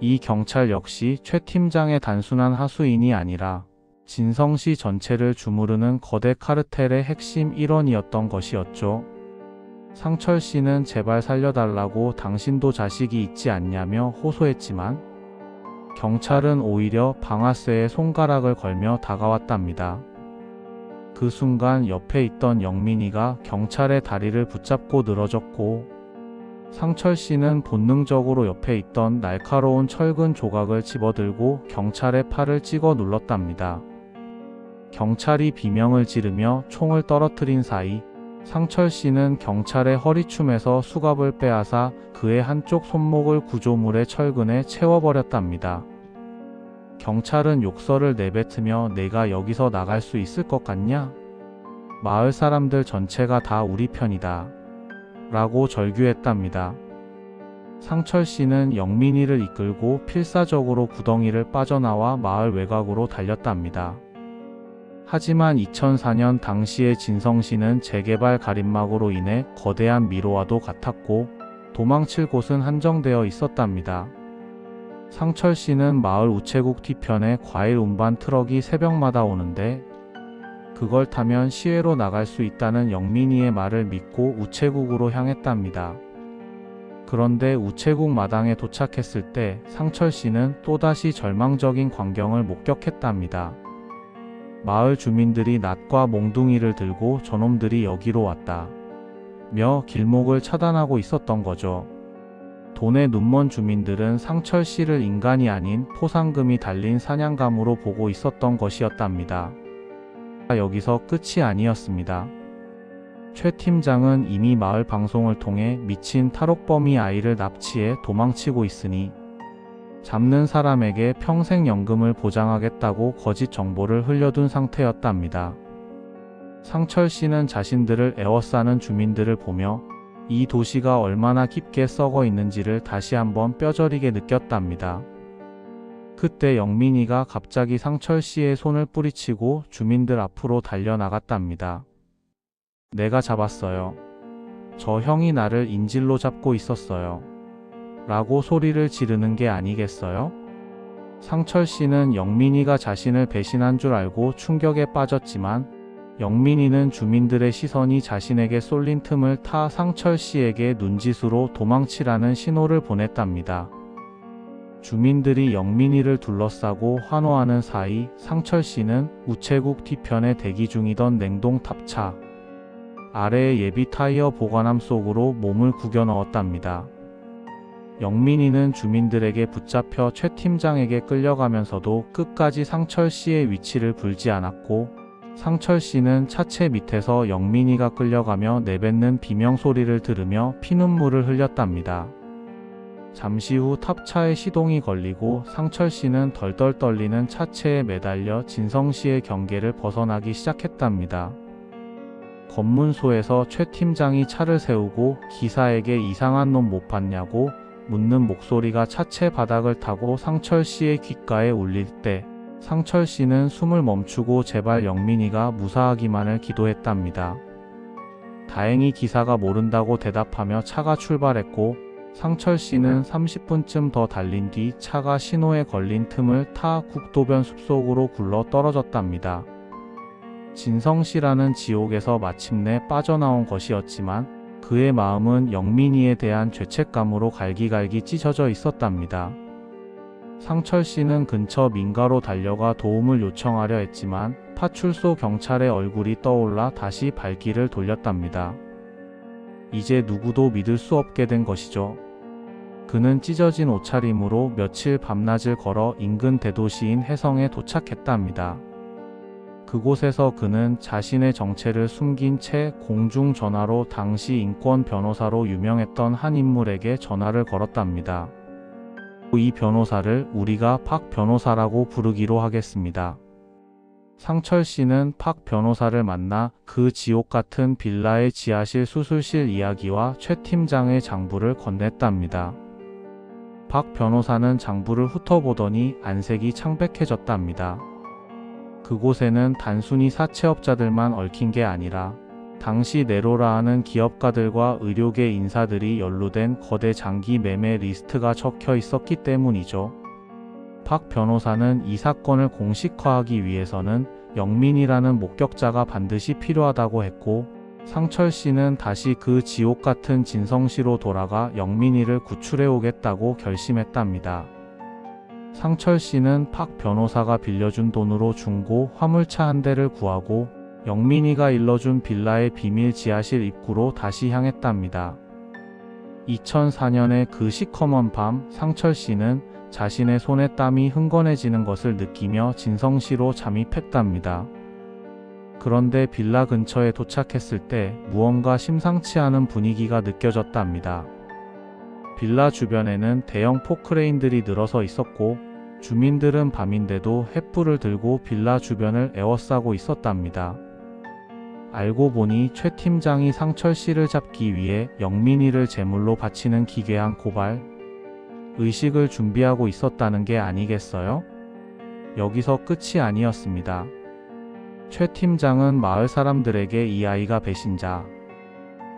이 경찰 역시 최 팀장의 단순한 하수인이 아니라 진성시 전체를 주무르는 거대 카르텔의 핵심 일원이었던 것이었죠. 상철 씨는 제발 살려달라고 당신도 자식이 있지 않냐며 호소했지만, 경찰은 오히려 방아쇠에 손가락을 걸며 다가왔답니다. 그 순간 옆에 있던 영민이가 경찰의 다리를 붙잡고 늘어졌고, 상철 씨는 본능적으로 옆에 있던 날카로운 철근 조각을 집어들고 경찰의 팔을 찍어 눌렀답니다. 경찰이 비명을 지르며 총을 떨어뜨린 사이, 상철 씨는 경찰의 허리춤에서 수갑을 빼앗아 그의 한쪽 손목을 구조물의 철근에 채워버렸답니다. 경찰은 욕설을 내뱉으며 내가 여기서 나갈 수 있을 것 같냐? 마을 사람들 전체가 다 우리 편이다. 라고 절규했답니다. 상철 씨는 영민이를 이끌고 필사적으로 구덩이를 빠져나와 마을 외곽으로 달렸답니다. 하지만 2004년 당시의 진성시는 재개발 가림막으로 인해 거대한 미로와도 같았고, 도망칠 곳은 한정되어 있었답니다. 상철 씨는 마을 우체국 뒤편에 과일 운반 트럭이 새벽마다 오는데, 그걸 타면 시외로 나갈 수 있다는 영민이의 말을 믿고 우체국으로 향했답니다. 그런데 우체국 마당에 도착했을 때 상철 씨는 또다시 절망적인 광경을 목격했답니다. 마을 주민들이 낫과 몽둥이를 들고 저놈들이 여기로 왔다 며 길목을 차단하고 있었던 거죠. 돈에 눈먼 주민들은 상철 씨를 인간이 아닌 포상금이 달린 사냥감으로 보고 있었던 것이었답니다. 여기서 끝이 아니었습니다. 최 팀장은 이미 마을 방송을 통해 미친 탈옥범이 아이를 납치해 도망치고 있으니 잡는 사람에게 평생 연금을 보장하겠다고 거짓 정보를 흘려둔 상태였답니다. 상철 씨는 자신들을 에워싸는 주민들을 보며 이 도시가 얼마나 깊게 썩어 있는지를 다시 한번 뼈저리게 느꼈답니다. 그때 영민이가 갑자기 상철 씨의 손을 뿌리치고 주민들 앞으로 달려나갔답니다. 내가 잡았어요. 저 형이 나를 인질로 잡고 있었어요. 라고 소리를 지르는 게 아니겠어요? 상철 씨는 영민이가 자신을 배신한 줄 알고 충격에 빠졌지만, 영민이는 주민들의 시선이 자신에게 쏠린 틈을 타 상철 씨에게 눈짓으로 도망치라는 신호를 보냈답니다. 주민들이 영민이를 둘러싸고 환호하는 사이 상철 씨는 우체국 뒤편에 대기 중이던 냉동탑차 아래의 예비 타이어 보관함 속으로 몸을 구겨 넣었답니다. 영민이는 주민들에게 붙잡혀 최 팀장에게 끌려가면서도 끝까지 상철 씨의 위치를 불지 않았고, 상철 씨는 차체 밑에서 영민이가 끌려가며 내뱉는 비명 소리를 들으며 피눈물을 흘렸답니다. 잠시 후 탑차에 시동이 걸리고 상철 씨는 덜덜 떨리는 차체에 매달려 진성 씨의 경계를 벗어나기 시작했답니다. 검문소에서 최 팀장이 차를 세우고 기사에게 이상한 놈 못 봤냐고 묻는 목소리가 차체 바닥을 타고 상철 씨의 귓가에 울릴 때 상철 씨는 숨을 멈추고 제발 영민이가 무사하기만을 기도했답니다. 다행히 기사가 모른다고 대답하며 차가 출발했고, 상철 씨는 30분쯤 더 달린 뒤 차가 신호에 걸린 틈을 타 국도변 숲속으로 굴러 떨어졌답니다. 진성 씨라는 지옥에서 마침내 빠져나온 것이었지만 그의 마음은 영민이에 대한 죄책감으로 갈기갈기 찢어져 있었답니다. 상철 씨는 근처 민가로 달려가 도움을 요청하려 했지만 파출소 경찰의 얼굴이 떠올라 다시 발길을 돌렸답니다. 이제 누구도 믿을 수 없게 된 것이죠. 그는 찢어진 옷차림으로 며칠 밤낮을 걸어 인근 대도시인 해성에 도착했답니다. 그곳에서 그는 자신의 정체를 숨긴 채 공중전화로 당시 인권 변호사로 유명했던 한 인물에게 전화를 걸었답니다. 이 변호사를 우리가 박 변호사라고 부르기로 하겠습니다. 상철 씨는 박 변호사를 만나 그 지옥 같은 빌라의 지하실 수술실 이야기와 최 팀장의 장부를 건넸답니다. 박 변호사는 장부를 훑어보더니 안색이 창백해졌답니다. 그곳에는 단순히 사채업자들만 얽힌 게 아니라 당시 네로라 하는 기업가들과 의료계 인사들이 연루된 거대 장기 매매 리스트가 적혀 있었기 때문이죠. 박 변호사는 이 사건을 공식화하기 위해서는 영민이라는 목격자가 반드시 필요하다고 했고, 상철 씨는 다시 그 지옥 같은 진성시로 돌아가 영민이를 구출해 오겠다고 결심했답니다. 상철 씨는 박 변호사가 빌려준 돈으로 중고 화물차 한 대를 구하고 영민이가 일러준 빌라의 비밀 지하실 입구로 다시 향했답니다. 2004년의 그 시커먼 밤, 상철 씨는 자신의 손에 땀이 흥건해지는 것을 느끼며 진성시로 잠입했답니다. 그런데 빌라 근처에 도착했을 때 무언가 심상치 않은 분위기가 느껴졌답니다. 빌라 주변에는 대형 포크레인들이 늘어서 있었고, 주민들은 밤인데도 횃불을 들고 빌라 주변을 에워싸고 있었답니다. 알고 보니 최 팀장이 상철 씨를 잡기 위해 영민이를 제물로 바치는 기괴한 고발, 의식을 준비하고 있었다는 게 아니겠어요? 여기서 끝이 아니었습니다. 최 팀장은 마을 사람들에게 이 아이가 배신자,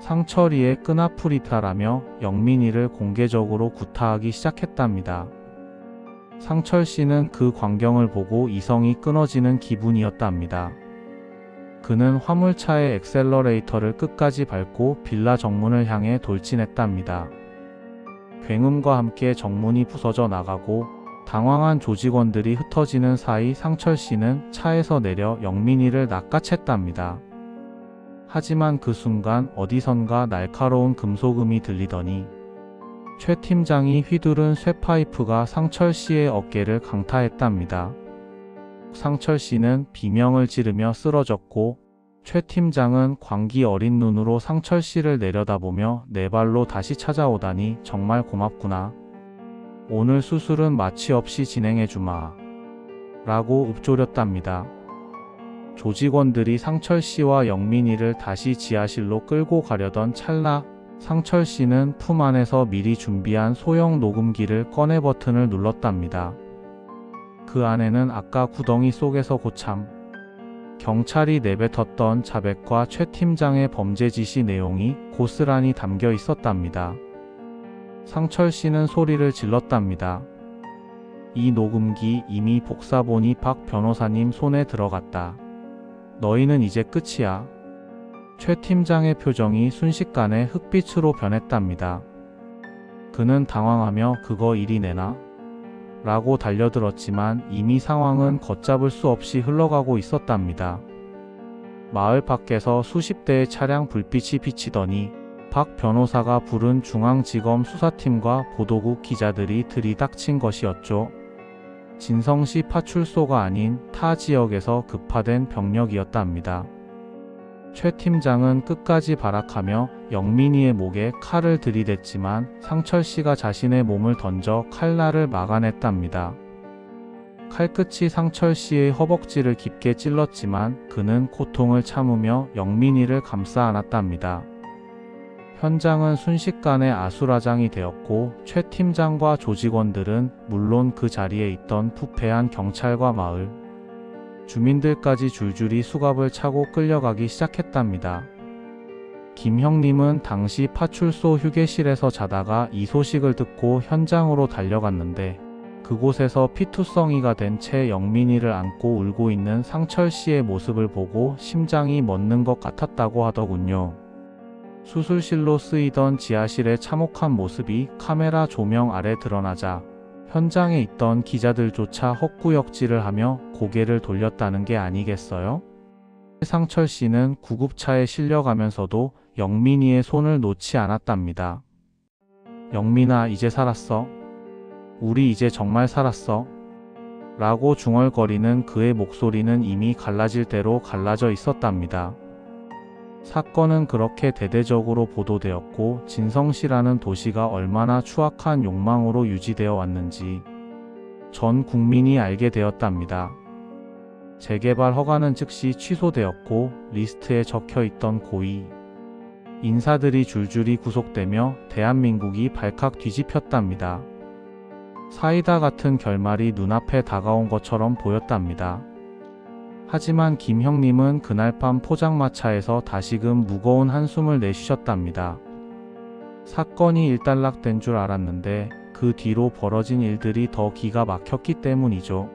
상철이의 끈아풀이다라며 영민이를 공개적으로 구타하기 시작했답니다. 상철 씨는 그 광경을 보고 이성이 끊어지는 기분이었답니다. 그는 화물차의 엑셀러레이터를 끝까지 밟고 빌라 정문을 향해 돌진했답니다. 굉음과 함께 정문이 부서져 나가고 당황한 조직원들이 흩어지는 사이 상철 씨는 차에서 내려 영민이를 낚아챘답니다. 하지만 그 순간 어디선가 날카로운 금속음이 들리더니 최 팀장이 휘두른 쇠파이프가 상철 씨의 어깨를 강타했답니다. 상철 씨는 비명을 지르며 쓰러졌고, 최 팀장은 광기 어린 눈으로 상철 씨를 내려다보며 내 발로 다시 찾아오다니 정말 고맙구나. 오늘 수술은 마취 없이 진행해주마. 라고 읊조렸답니다. 조직원들이 상철 씨와 영민이를 다시 지하실로 끌고 가려던 찰나, 상철 씨는 품 안에서 미리 준비한 소형 녹음기를 꺼내 버튼을 눌렀답니다. 그 안에는 아까 구덩이 속에서 고참 경찰이 내뱉었던 자백과 최 팀장의 범죄 지시 내용이 고스란히 담겨 있었답니다. 상철 씨는 소리를 질렀답니다. 이 녹음기 이미 복사본이 박 변호사님 손에 들어갔다. 너희는 이제 끝이야. 최 팀장의 표정이 순식간에 흑빛으로 변했답니다. 그는 당황하며 그거 이리 내놔? 라고 달려들었지만 이미 상황은 걷잡을 수 없이 흘러가고 있었답니다. 마을 밖에서 수십 대의 차량 불빛이 비치더니 박 변호사가 부른 중앙지검 수사팀과 보도국 기자들이 들이닥친 것이었죠. 진성시 파출소가 아닌 타 지역에서 급파된 병력이었답니다. 최 팀장은 끝까지 발악하며 영민이의 목에 칼을 들이댔지만 상철 씨가 자신의 몸을 던져 칼날을 막아냈답니다. 칼끝이 상철 씨의 허벅지를 깊게 찔렀지만 그는 고통을 참으며 영민이를 감싸 안았답니다. 현장은 순식간에 아수라장이 되었고 최 팀장과 조직원들은 물론 그 자리에 있던 부패한 경찰과 마을 주민들까지 줄줄이 수갑을 차고 끌려가기 시작했답니다. 김 형님은 당시 파출소 휴게실에서 자다가 이 소식을 듣고 현장으로 달려갔는데 그곳에서 피투성이가 된 채 영민이를 안고 울고 있는 상철 씨의 모습을 보고 심장이 멎는 것 같았다고 하더군요. 수술실로 쓰이던 지하실의 참혹한 모습이 카메라 조명 아래 드러나자 현장에 있던 기자들조차 헛구역질을 하며 고개를 돌렸다는 게 아니겠어요? 상철 씨는 구급차에 실려가면서도 영민이의 손을 놓지 않았답니다. 영민아, 이제 살았어. 우리 이제 정말 살았어. 라고 중얼거리는 그의 목소리는 이미 갈라질 대로 갈라져 있었답니다. 사건은 그렇게 대대적으로 보도되었고 진성시라는 도시가 얼마나 추악한 욕망으로 유지되어 왔는지 전 국민이 알게 되었답니다. 재개발 허가는 즉시 취소되었고 리스트에 적혀있던 고위 인사들이 줄줄이 구속되며 대한민국이 발칵 뒤집혔답니다. 사이다 같은 결말이 눈앞에 다가온 것처럼 보였답니다. 하지만 김 형님은 그날 밤 포장마차에서 다시금 무거운 한숨을 내쉬셨답니다. 사건이 일단락된 줄 알았는데 그 뒤로 벌어진 일들이 더 기가 막혔기 때문이죠.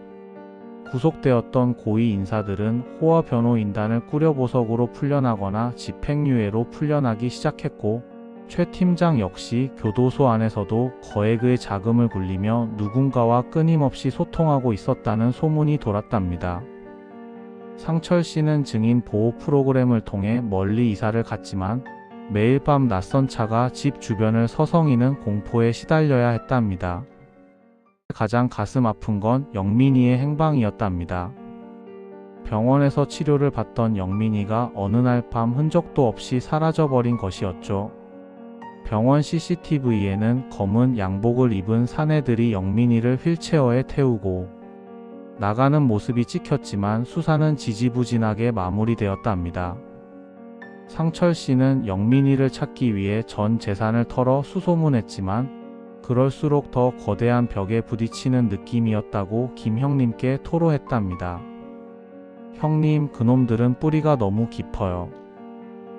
구속되었던 고위 인사들은 호화 변호인단을 꾸려 보석으로 풀려나거나 집행유예로 풀려나기 시작했고 최 팀장 역시 교도소 안에서도 거액의 자금을 굴리며 누군가와 끊임없이 소통하고 있었다는 소문이 돌았답니다. 상철 씨는 증인 보호 프로그램을 통해 멀리 이사를 갔지만 매일 밤 낯선 차가 집 주변을 서성이는 공포에 시달려야 했답니다. 가장 가슴 아픈 건 영민이의 행방이었답니다. 병원에서 치료를 받던 영민이가 어느 날 밤 흔적도 없이 사라져버린 것이었죠. 병원 CCTV에는 검은 양복을 입은 사내들이 영민이를 휠체어에 태우고 나가는 모습이 찍혔지만 수사는 지지부진하게 마무리되었답니다. 상철 씨는 영민이를 찾기 위해 전 재산을 털어 수소문했지만 그럴수록 더 거대한 벽에 부딪히는 느낌이었다고 김 형님께 토로했답니다. 형님, 그놈들은 뿌리가 너무 깊어요.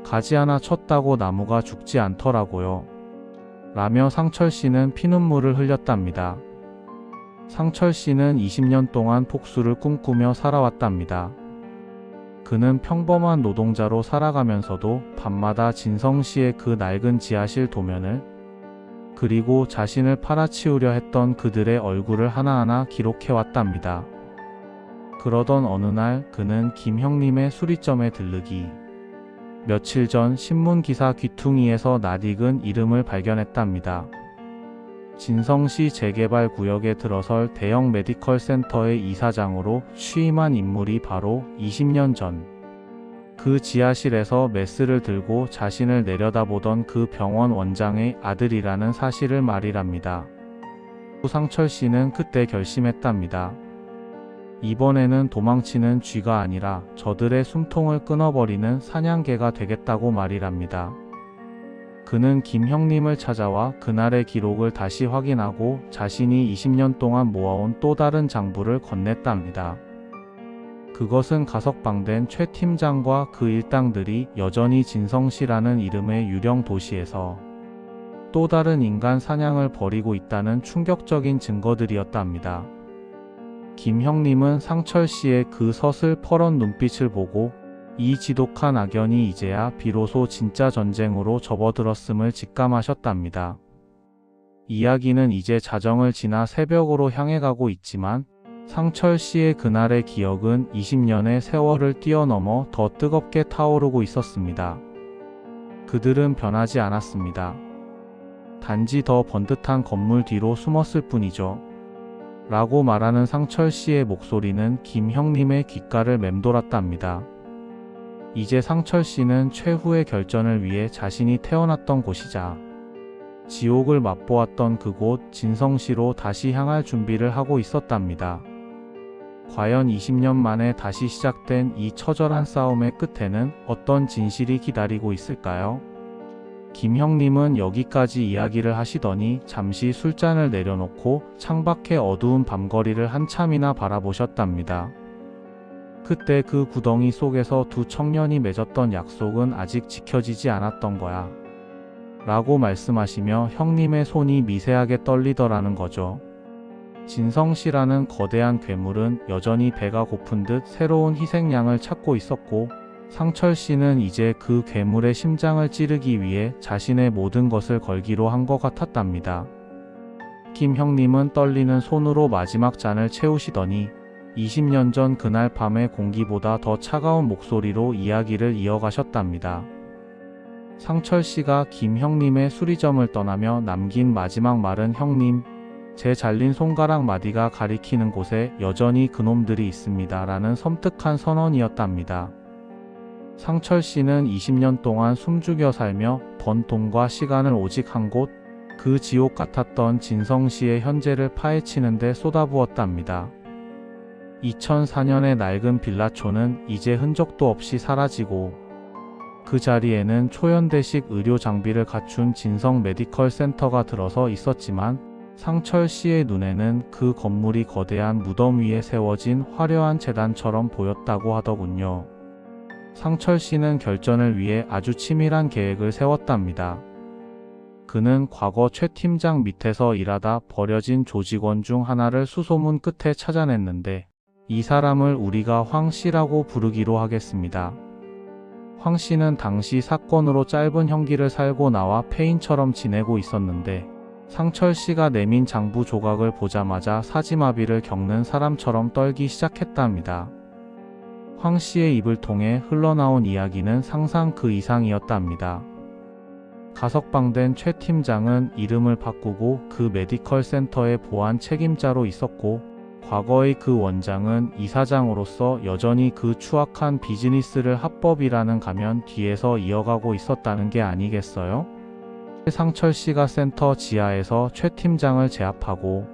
가지 하나 쳤다고 나무가 죽지 않더라고요. 라며 상철 씨는 피눈물을 흘렸답니다. 상철 씨는 20년 동안 복수를 꿈꾸며 살아왔답니다. 그는 평범한 노동자로 살아가면서도 밤마다 진성 씨의 그 낡은 지하실 도면을 그리고 자신을 팔아치우려 했던 그들의 얼굴을 하나하나 기록해왔답니다. 그러던 어느 날 그는 김 형님의 수리점에 들르기 며칠 전 신문기사 귀퉁이에서 낯익은 이름을 발견했답니다. 진성시 재개발 구역에 들어설 대형 메디컬 센터의 이사장으로 취임한 인물이 바로 20년 전 그 지하실에서 메스를 들고 자신을 내려다보던 그 병원 원장의 아들이라는 사실을 말이랍니다. 상철 씨는 그때 결심했답니다. 이번에는 도망치는 쥐가 아니라 저들의 숨통을 끊어버리는 사냥개가 되겠다고 말이랍니다. 그는 김 형님을 찾아와 그날의 기록을 다시 확인하고 자신이 20년 동안 모아온 또 다른 장부를 건넸답니다. 그것은 가석방된 최 팀장과 그 일당들이 여전히 진성시라는 이름의 유령 도시에서 또 다른 인간 사냥을 벌이고 있다는 충격적인 증거들이었답니다. 김 형님은 상철 씨의 그 서슬퍼런 눈빛을 보고 이 지독한 악연이 이제야 비로소 진짜 전쟁으로 접어들었음을 직감하셨답니다. 이야기는 이제 자정을 지나 새벽으로 향해 가고 있지만 상철 씨의 그날의 기억은 20년의 세월을 뛰어넘어 더 뜨겁게 타오르고 있었습니다. 그들은 변하지 않았습니다. 단지 더 번듯한 건물 뒤로 숨었을 뿐이죠. 라고 말하는 상철 씨의 목소리는 김 형님의 귓가를 맴돌았답니다. 이제 상철 씨는 최후의 결전을 위해 자신이 태어났던 곳이자 지옥을 맛보았던 그곳 진성시로 다시 향할 준비를 하고 있었답니다. 과연 20년 만에 다시 시작된 이 처절한 싸움의 끝에는 어떤 진실이 기다리고 있을까요? 김 형님은 여기까지 이야기를 하시더니 잠시 술잔을 내려놓고 창밖의 어두운 밤거리를 한참이나 바라보셨답니다. 그때 그 구덩이 속에서 두 청년이 맺었던 약속은 아직 지켜지지 않았던 거야. 라고 말씀하시며 형님의 손이 미세하게 떨리더라는 거죠. 진성씨라는 거대한 괴물은 여전히 배가 고픈 듯 새로운 희생양을 찾고 있었고 상철 씨는 이제 그 괴물의 심장을 찌르기 위해 자신의 모든 것을 걸기로 한 것 같았답니다. 김 형님은 떨리는 손으로 마지막 잔을 채우시더니 20년 전 그날 밤의 공기보다 더 차가운 목소리로 이야기를 이어가셨답니다. 상철 씨가 김 형님의 수리점을 떠나며 남긴 마지막 말은 형님, 제 잘린 손가락 마디가 가리키는 곳에 여전히 그놈들이 있습니다. 라는 섬뜩한 선언이었답니다. 상철 씨는 20년 동안 숨죽여 살며 번 돈과 시간을 오직 한 곳, 그 지옥 같았던 진성시의 현재를 파헤치는 데 쏟아부었답니다. 2004년의 낡은 빌라촌은 이제 흔적도 없이 사라지고 그 자리에는 초연대식 의료 장비를 갖춘 진성 메디컬 센터가 들어서 있었지만 상철 씨의 눈에는 그 건물이 거대한 무덤 위에 세워진 화려한 제단처럼 보였다고 하더군요. 상철 씨는 결전을 위해 아주 치밀한 계획을 세웠답니다. 그는 과거 최 팀장 밑에서 일하다 버려진 조직원 중 하나를 수소문 끝에 찾아냈는데 이 사람을 우리가 황 씨라고 부르기로 하겠습니다. 황 씨는 당시 사건으로 짧은 형기를 살고 나와 폐인처럼 지내고 있었는데 상철 씨가 내민 장부 조각을 보자마자 사지마비를 겪는 사람처럼 떨기 시작했답니다. 황 씨의 입을 통해 흘러나온 이야기는 상상 그 이상이었답니다. 가석방된 최 팀장은 이름을 바꾸고 그 메디컬 센터의 보안 책임자로 있었고 과거의 그 원장은 이사장으로서 여전히 그 추악한 비즈니스를 합법이라는 가면 뒤에서 이어가고 있었다는 게 아니겠어요? 상철 씨가 센터 지하에서 최 팀장을 제압하고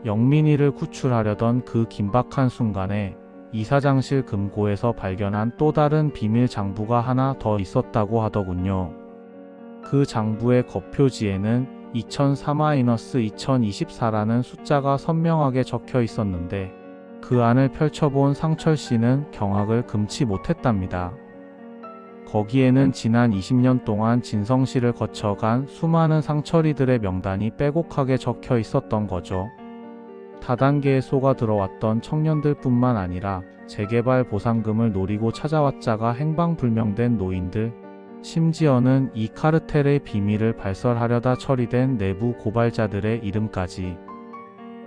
영민이를 구출하려던 그 긴박한 순간에 이사장실 금고에서 발견한 또 다른 비밀 장부가 하나 더 있었다고 하더군요. 그 장부의 겉표지에는 2004-2024라는 숫자가 선명하게 적혀 있었는데 그 안을 펼쳐본 상철 씨는 경악을 금치 못했답니다. 거기에는 지난 20년 동안 진성시를 거쳐간 수많은 상철이들의 명단이 빼곡하게 적혀 있었던 거죠. 다단계에 속아 들어왔던 청년들 뿐만 아니라 재개발 보상금을 노리고 찾아왔자가 행방불명된 노인들, 심지어는 이 카르텔의 비밀을 발설하려다 처리된 내부 고발자들의 이름까지.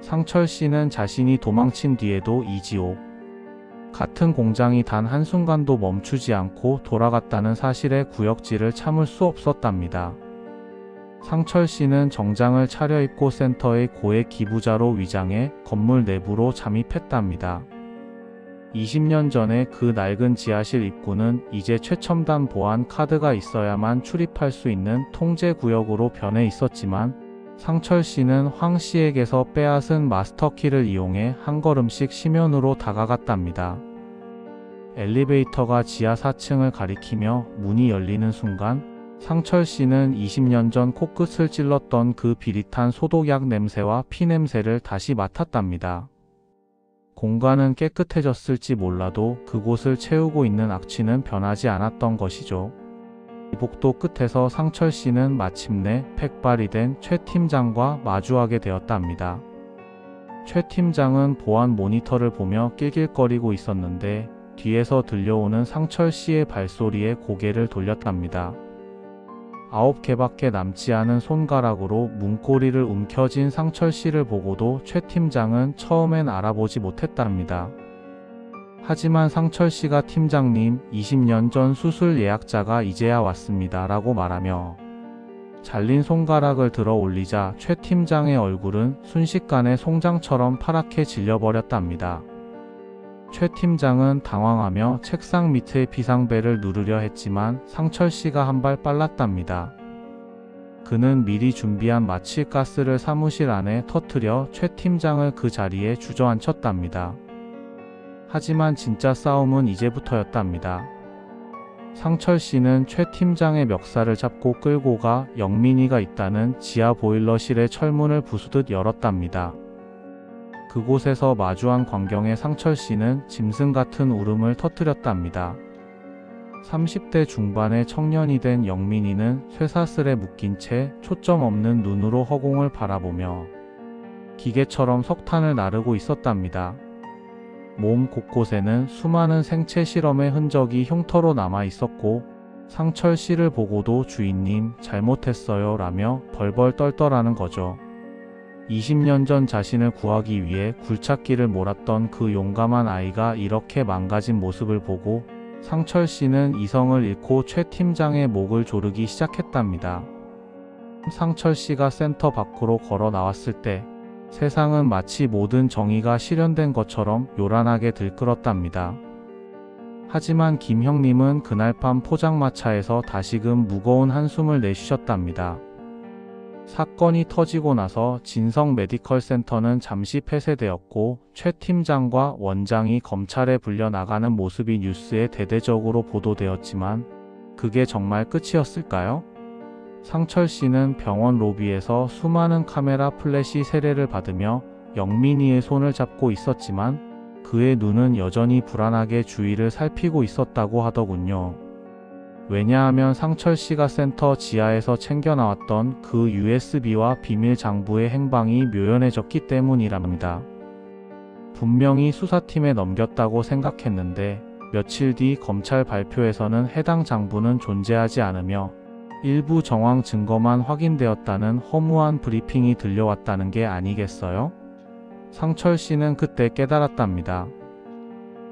상철 씨는 자신이 도망친 뒤에도 이 지옥 같은 공장이 단 한순간도 멈추지 않고 돌아갔다는 사실의 구역질을 참을 수 없었답니다. 상철 씨는 정장을 차려입고 센터의 고액 기부자로 위장해 건물 내부로 잠입했답니다. 20년 전에 그 낡은 지하실 입구는 이제 최첨단 보안 카드가 있어야만 출입할 수 있는 통제 구역으로 변해 있었지만 상철 씨는 황 씨에게서 빼앗은 마스터키를 이용해 한 걸음씩 심연으로 다가갔답니다. 엘리베이터가 지하 4층을 가리키며 문이 열리는 순간 상철 씨는 20년 전 코끝을 찔렀던 그 비릿한 소독약 냄새와 피 냄새를 다시 맡았답니다. 공간은 깨끗해졌을지 몰라도 그곳을 채우고 있는 악취는 변하지 않았던 것이죠. 이 복도 끝에서 상철 씨는 마침내 팩발이 된 최 팀장과 마주하게 되었답니다. 최 팀장은 보안 모니터를 보며 낄낄거리고 있었는데 뒤에서 들려오는 상철 씨의 발소리에 고개를 돌렸답니다. 9개밖에 남지 않은 손가락으로 문고리를 움켜쥔 상철 씨를 보고도 최 팀장은 처음엔 알아보지 못했답니다. 하지만 상철 씨가 팀장님, 20년 전 수술 예약자가 이제야 왔습니다 라고 말하며 잘린 손가락을 들어 올리자 최 팀장의 얼굴은 순식간에 송장처럼 파랗게 질려버렸답니다. 최 팀장은 당황하며 책상 밑의 비상벨을 누르려 했지만 상철 씨가 한 발 빨랐답니다. 그는 미리 준비한 마취가스를 사무실 안에 터뜨려 최 팀장을 그 자리에 주저앉혔답니다. 하지만 진짜 싸움은 이제부터였답니다. 상철 씨는 최 팀장의 멱살을 잡고 끌고 가 영민이가 있다는 지하 보일러실의 철문을 부수듯 열었답니다. 그곳에서 마주한 광경에 상철 씨는 짐승 같은 울음을 터뜨렸답니다. 30대 중반의 청년이 된 영민이는 쇠사슬에 묶인 채 초점 없는 눈으로 허공을 바라보며 기계처럼 석탄을 나르고 있었답니다. 몸 곳곳에는 수많은 생체 실험의 흔적이 흉터로 남아 있었고 상철 씨를 보고도 주인님 잘못했어요 라며 벌벌 떨더라는 거죠. 20년 전 자신을 구하기 위해 굴착기를 몰았던 그 용감한 아이가 이렇게 망가진 모습을 보고 상철 씨는 이성을 잃고 최 팀장의 목을 조르기 시작했답니다. 상철 씨가 센터 밖으로 걸어 나왔을 때 세상은 마치 모든 정의가 실현된 것처럼 요란하게 들끓었답니다. 하지만 김 형님은 그날 밤 포장마차에서 다시금 무거운 한숨을 내쉬셨답니다. 사건이 터지고 나서 진성 메디컬 센터는 잠시 폐쇄되었고 최 팀장과 원장이 검찰에 불려나가는 모습이 뉴스에 대대적으로 보도되었지만 그게 정말 끝이었을까요? 상철 씨는 병원 로비에서 수많은 카메라 플래시 세례를 받으며 영민이의 손을 잡고 있었지만 그의 눈은 여전히 불안하게 주위를 살피고 있었다고 하더군요. 왜냐하면 상철 씨가 센터 지하에서 챙겨 나왔던 그 USB와 비밀 장부의 행방이 묘연해졌기 때문이랍니다. 분명히 수사팀에 넘겼다고 생각했는데 며칠 뒤 검찰 발표에서는 해당 장부는 존재하지 않으며 일부 정황 증거만 확인되었다는 허무한 브리핑이 들려왔다는 게 아니겠어요? 상철 씨는 그때 깨달았답니다.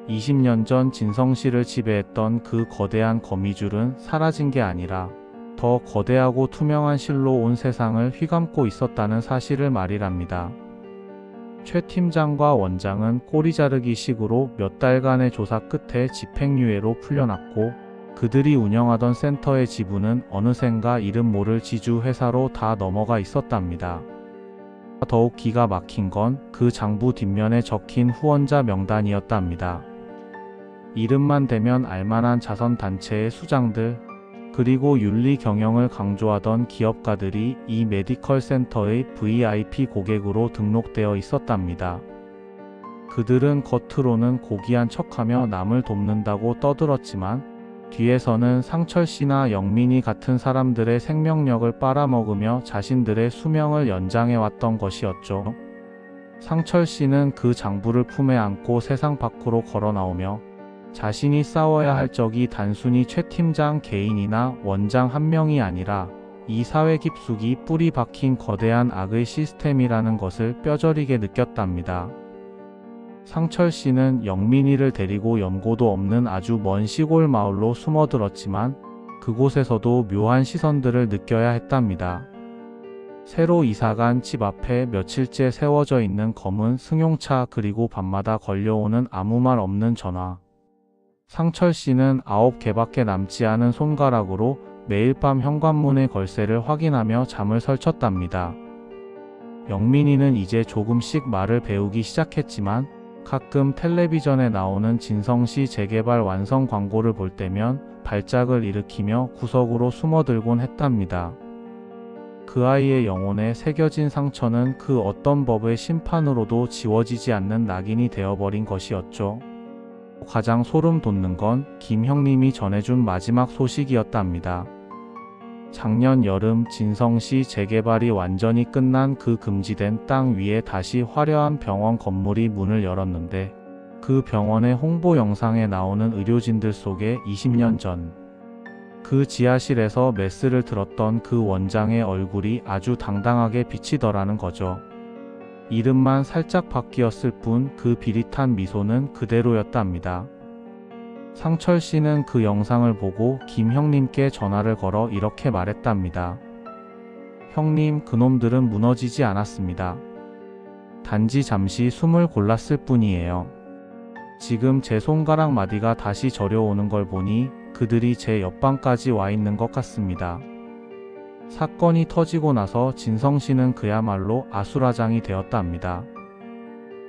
20년 전 진성 씨를 지배했던 그 거대한 거미줄은 사라진 게 아니라 더 거대하고 투명한 실로 온 세상을 휘감고 있었다는 사실을 말이랍니다. 최 팀장과 원장은 꼬리 자르기 식으로 몇 달간의 조사 끝에 집행유예로 풀려났고 그들이 운영하던 센터의 지분은 어느샌가 이름 모를 지주 회사로 다 넘어가 있었답니다. 더욱 기가 막힌 건 그 장부 뒷면에 적힌 후원자 명단이었답니다. 이름만 대면 알만한 자선단체의 수장들, 그리고 윤리 경영을 강조하던 기업가들이 이 메디컬 센터의 VIP 고객으로 등록되어 있었답니다. 그들은 겉으로는 고귀한 척하며 남을 돕는다고 떠들었지만 뒤에서는 상철 씨나 영민이 같은 사람들의 생명력을 빨아먹으며 자신들의 수명을 연장해왔던 것이었죠. 상철 씨는 그 장부를 품에 안고 세상 밖으로 걸어 나오며 자신이 싸워야 할 적이 단순히 최 팀장 개인이나 원장 한 명이 아니라 이 사회 깊숙이 뿌리 박힌 거대한 악의 시스템이라는 것을 뼈저리게 느꼈답니다. 상철 씨는 영민이를 데리고 연고도 없는 아주 먼 시골 마을로 숨어들었지만 그곳에서도 묘한 시선들을 느껴야 했답니다. 새로 이사간 집 앞에 며칠째 세워져 있는 검은 승용차, 그리고 밤마다 걸려오는 아무 말 없는 전화. 상철 씨는 9개밖에 남지 않은 손가락으로 매일 밤 현관문의 걸쇠를 확인하며 잠을 설쳤답니다. 영민이는 이제 조금씩 말을 배우기 시작했지만 가끔 텔레비전에 나오는 진성씨 재개발 완성 광고를 볼 때면 발작을 일으키며 구석으로 숨어들곤 했답니다. 그 아이의 영혼에 새겨진 상처는 그 어떤 법의 심판으로도 지워지지 않는 낙인이 되어버린 것이었죠. 가장 소름 돋는 건 김 형님이 전해준 마지막 소식이었답니다. 작년 여름 진성시 재개발이 완전히 끝난 그 금지된 땅 위에 다시 화려한 병원 건물이 문을 열었는데 그 병원의 홍보 영상에 나오는 의료진들 속에 20년 전 그 지하실에서 메스를 들었던 그 원장의 얼굴이 아주 당당하게 비치더라는 거죠. 이름만 살짝 바뀌었을 뿐 그 비릿한 미소는 그대로였답니다. 상철 씨는 그 영상을 보고 김 형님께 전화를 걸어 이렇게 말했답니다. 형님, 그놈들은 무너지지 않았습니다. 단지 잠시 숨을 골랐을 뿐이에요. 지금 제 손가락 마디가 다시 저려오는 걸 보니 그들이 제 옆방까지 와 있는 것 같습니다. 사건이 터지고 나서 진성 씨는 그야말로 아수라장이 되었답니다.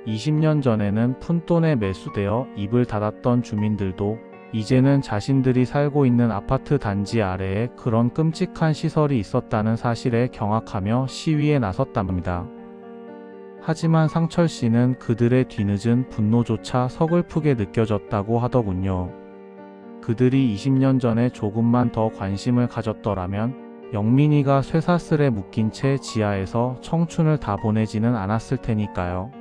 20년 전에는 푼돈에 매수되어 입을 닫았던 주민들도 이제는 자신들이 살고 있는 아파트 단지 아래에 그런 끔찍한 시설이 있었다는 사실에 경악하며 시위에 나섰답니다. 하지만 상철 씨는 그들의 뒤늦은 분노조차 서글프게 느껴졌다고 하더군요. 그들이 20년 전에 조금만 더 관심을 가졌더라면 영민이가 쇠사슬에 묶인 채 지하에서 청춘을 다 보내지는 않았을 테니까요.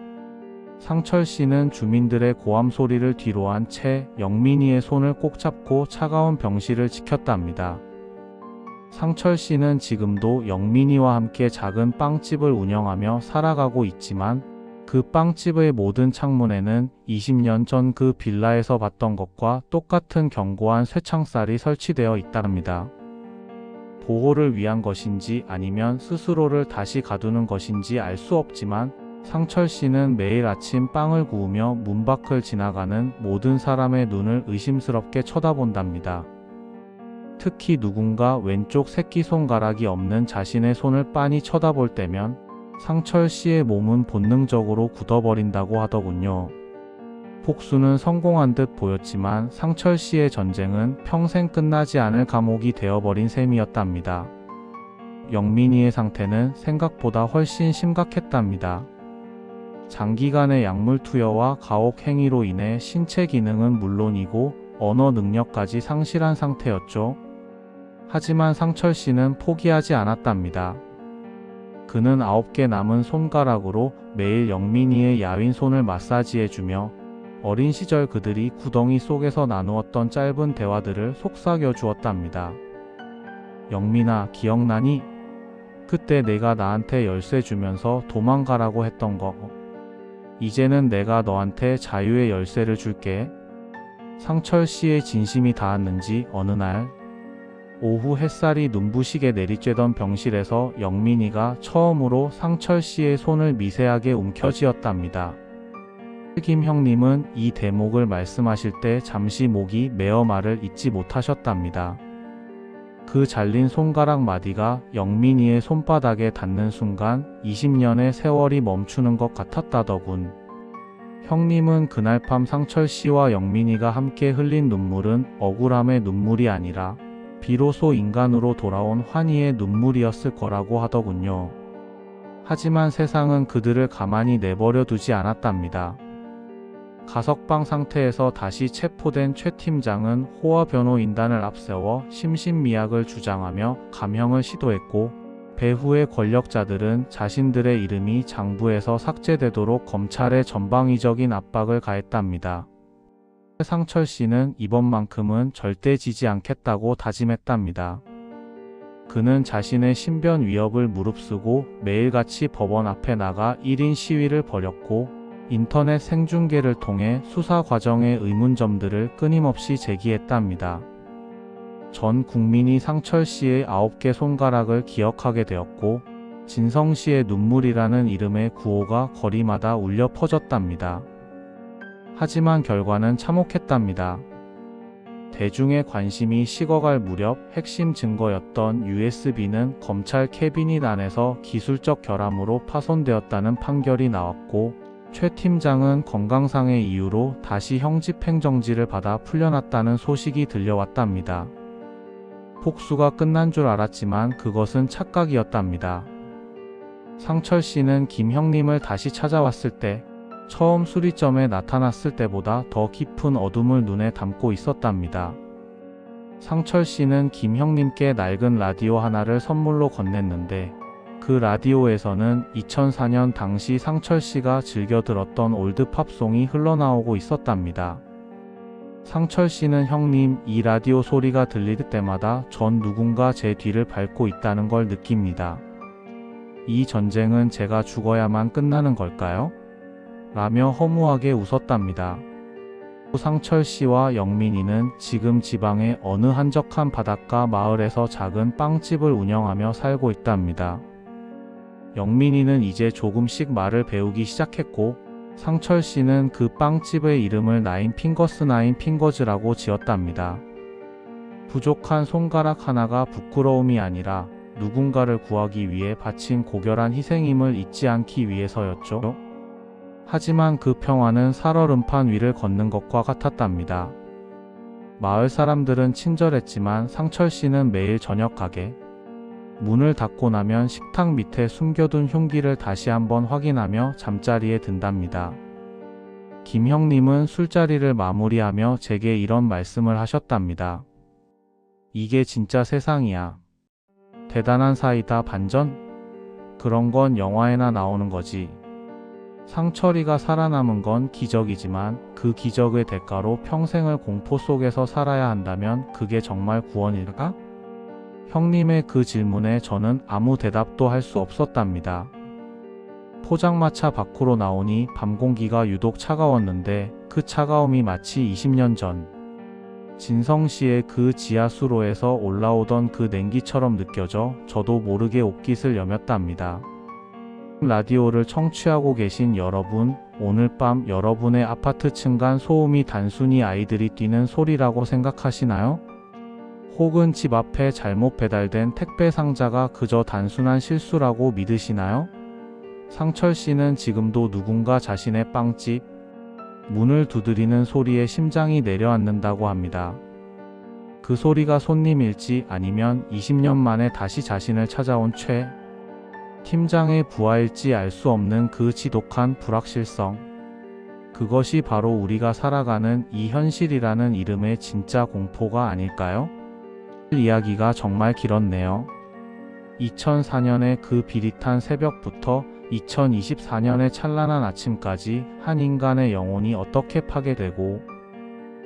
상철 씨는 주민들의 고함 소리를 뒤로한 채 영민이의 손을 꼭 잡고 차가운 병실을 지켰답니다. 상철 씨는 지금도 영민이와 함께 작은 빵집을 운영하며 살아가고 있지만 그 빵집의 모든 창문에는 20년 전 그 빌라에서 봤던 것과 똑같은 견고한 쇠창살이 설치되어 있답니다. 보호를 위한 것인지 아니면 스스로를 다시 가두는 것인지 알 수 없지만 상철 씨는 매일 아침 빵을 구우며 문 밖을 지나가는 모든 사람의 눈을 의심스럽게 쳐다본답니다. 특히 누군가 왼쪽 새끼손가락이 없는 자신의 손을 빤히 쳐다볼 때면 상철 씨의 몸은 본능적으로 굳어버린다고 하더군요. 복수는 성공한 듯 보였지만 상철 씨의 전쟁은 평생 끝나지 않을 감옥이 되어버린 셈이었답니다. 영민이의 상태는 생각보다 훨씬 심각했답니다. 장기간의 약물 투여와 가혹 행위로 인해 신체 기능은 물론이고 언어 능력까지 상실한 상태였죠. 하지만 상철 씨는 포기하지 않았답니다. 그는 9개 남은 손가락으로 매일 영민이의 야윈 손을 마사지해주며 어린 시절 그들이 구덩이 속에서 나누었던 짧은 대화들을 속삭여 주었답니다. 영민아, 기억나니? 그때 내가 나한테 열쇠 주면서 도망가라고 했던 거. 이제는 내가 너한테 자유의 열쇠를 줄게. 상철 씨의 진심이 닿았는지 어느 날 오후 햇살이 눈부시게 내리쬐던 병실에서 영민이가 처음으로 상철 씨의 손을 미세하게 움켜쥐었답니다. 김 형님은 이 대목을 말씀하실 때 잠시 목이 메어 말을 잇지 못하셨답니다. 그 잘린 손가락 마디가 영민이의 손바닥에 닿는 순간 20년의 세월이 멈추는 것 같았다더군. 형님은 그날 밤 상철 씨와 영민이가 함께 흘린 눈물은 억울함의 눈물이 아니라 비로소 인간으로 돌아온 환희의 눈물이었을 거라고 하더군요. 하지만 세상은 그들을 가만히 내버려 두지 않았답니다. 가석방 상태에서 다시 체포된 최 팀장은 호화 변호인단을 앞세워 심신미약을 주장하며 감형을 시도했고, 배후의 권력자들은 자신들의 이름이 장부에서 삭제되도록 검찰에 전방위적인 압박을 가했답니다. 상철 씨는 이번만큼은 절대 지지 않겠다고 다짐했답니다. 그는 자신의 신변 위협을 무릅쓰고 매일같이 법원 앞에 나가 1인 시위를 벌였고, 인터넷 생중계를 통해 수사 과정의 의문점들을 끊임없이 제기했답니다. 전 국민이 상철 씨의 9개 손가락을 기억하게 되었고, 진성 씨의 눈물이라는 이름의 구호가 거리마다 울려 퍼졌답니다. 하지만 결과는 참혹했답니다. 대중의 관심이 식어갈 무렵 핵심 증거였던 USB는 검찰 캐비닛 안에서 기술적 결함으로 파손되었다는 판결이 나왔고, 최 팀장은 건강상의 이유로 다시 형집행정지를 받아 풀려났다는 소식이 들려왔답니다. 복수가 끝난 줄 알았지만 그것은 착각이었답니다. 상철 씨는 김 형님을 다시 찾아왔을 때 처음 수리점에 나타났을 때보다 더 깊은 어둠을 눈에 담고 있었답니다. 상철 씨는 김 형님께 낡은 라디오 하나를 선물로 건넸는데, 그 라디오에서는 2004년 당시 상철 씨가 즐겨 들었던 올드 팝송이 흘러나오고 있었답니다. 상철 씨는 형님, 이 라디오 소리가 들릴 때마다 전 누군가 제 뒤를 밟고 있다는 걸 느낍니다. 이 전쟁은 제가 죽어야만 끝나는 걸까요? 라며 허무하게 웃었답니다. 상철 씨와 영민이는 지금 지방의 어느 한적한 바닷가 마을에서 작은 빵집을 운영하며 살고 있답니다. 영민이는 이제 조금씩 말을 배우기 시작했고, 상철 씨는 그 빵집의 이름을 나인핑거즈라고 지었답니다. 부족한 손가락 하나가 부끄러움이 아니라 누군가를 구하기 위해 바친 고결한 희생임을 잊지 않기 위해서였죠. 하지만 그 평화는 살얼음판 위를 걷는 것과 같았답니다. 마을 사람들은 친절했지만 상철 씨는 매일 저녁 가게 문을 닫고 나면 식탁 밑에 숨겨둔 흉기를 다시 한번 확인하며 잠자리에 든답니다. 김 형님은 술자리를 마무리하며 제게 이런 말씀을 하셨답니다. 이게 진짜 세상이야. 대단한 사이다 반전? 그런 건 영화에나 나오는 거지. 상철이가 살아남은 건 기적이지만 그 기적의 대가로 평생을 공포 속에서 살아야 한다면 그게 정말 구원일까? 형님의 그 질문에 저는 아무 대답도 할 수 없었답니다. 포장마차 밖으로 나오니 밤 공기가 유독 차가웠는데 그 차가움이 마치 20년 전 진성시의 그 지하수로에서 올라오던 그 냉기처럼 느껴져 저도 모르게 옷깃을 여몄답니다. 라디오를 청취하고 계신 여러분, 오늘 밤 여러분의 아파트 층간 소음이 단순히 아이들이 뛰는 소리라고 생각하시나요? 혹은 집 앞에 잘못 배달된 택배 상자가 그저 단순한 실수라고 믿으시나요? 상철 씨는 지금도 누군가 자신의 빵집 문을 두드리는 소리에 심장이 내려앉는다고 합니다. 그 소리가 손님일지 아니면 20년 만에 다시 자신을 찾아온 최 팀장의 부하일지 알 수 없는 그 지독한 불확실성. 그것이 바로 우리가 살아가는 이 현실이라는 이름의 진짜 공포가 아닐까요? 이야기가 정말 길었네요. 2004년의 그 비릿한 새벽부터 2024년의 찬란한 아침까지 한 인간의 영혼이 어떻게 파괴되고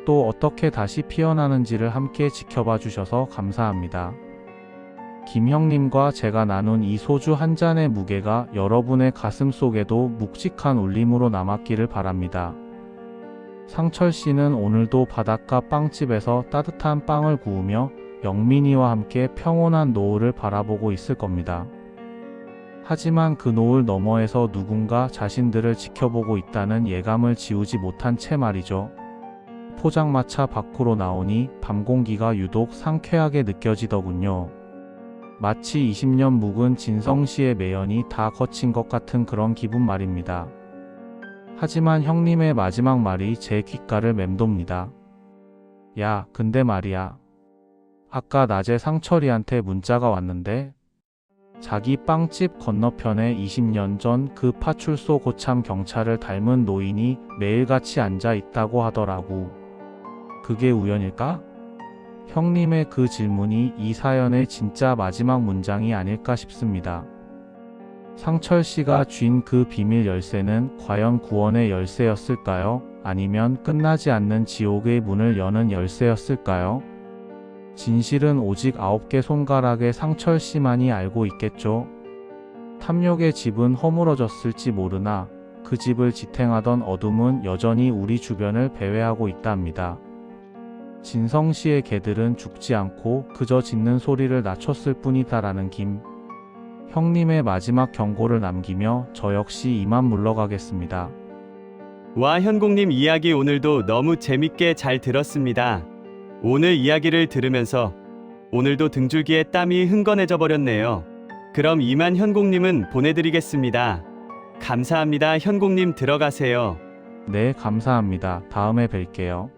또 어떻게 다시 피어나는지를 함께 지켜봐 주셔서 감사합니다. 김 형님과 제가 나눈 이 소주 한 잔의 무게가 여러분의 가슴 속에도 묵직한 울림으로 남았기를 바랍니다. 상철 씨는 오늘도 바닷가 빵집에서 따뜻한 빵을 구우며 영민이와 함께 평온한 노을을 바라보고 있을 겁니다. 하지만 그 노을 너머에서 누군가 자신들을 지켜보고 있다는 예감을 지우지 못한 채 말이죠. 포장마차 밖으로 나오니 밤 공기가 유독 상쾌하게 느껴지더군요. 마치 20년 묵은 진성시의 매연이 다 거친 것 같은 그런 기분 말입니다. 하지만 형님의 마지막 말이 제 귓가를 맴돕니다. 야, 근데 말이야. 아까 낮에 상철이한테 문자가 왔는데 자기 빵집 건너편에 20년 전 그 파출소 고참 경찰을 닮은 노인이 매일같이 앉아 있다고 하더라고. 그게 우연일까? 형님의 그 질문이 이 사연의 진짜 마지막 문장이 아닐까 싶습니다. 상철 씨가 쥔 그 비밀 열쇠는 과연 구원의 열쇠였을까요? 아니면 끝나지 않는 지옥의 문을 여는 열쇠였을까요? 진실은 오직 9개 손가락의 상철 씨만이 알고 있겠죠. 탐욕의 집은 허물어졌을지 모르나 그 집을 지탱하던 어둠은 여전히 우리 주변을 배회하고 있답니다. 진성시의 개들은 죽지 않고 그저 짖는 소리를 낮췄을 뿐이다라는 김 형님의 마지막 경고를 남기며 저 역시 이만 물러가겠습니다. 와, 현공님 이야기 오늘도 너무 재밌게 잘 들었습니다. 오늘 이야기를 들으면서 오늘도 등줄기에 땀이 흥건해져 버렸네요. 그럼 이만 현공님은 보내드리겠습니다. 감사합니다. 현공님 들어가세요. 네, 감사합니다. 다음에 뵐게요.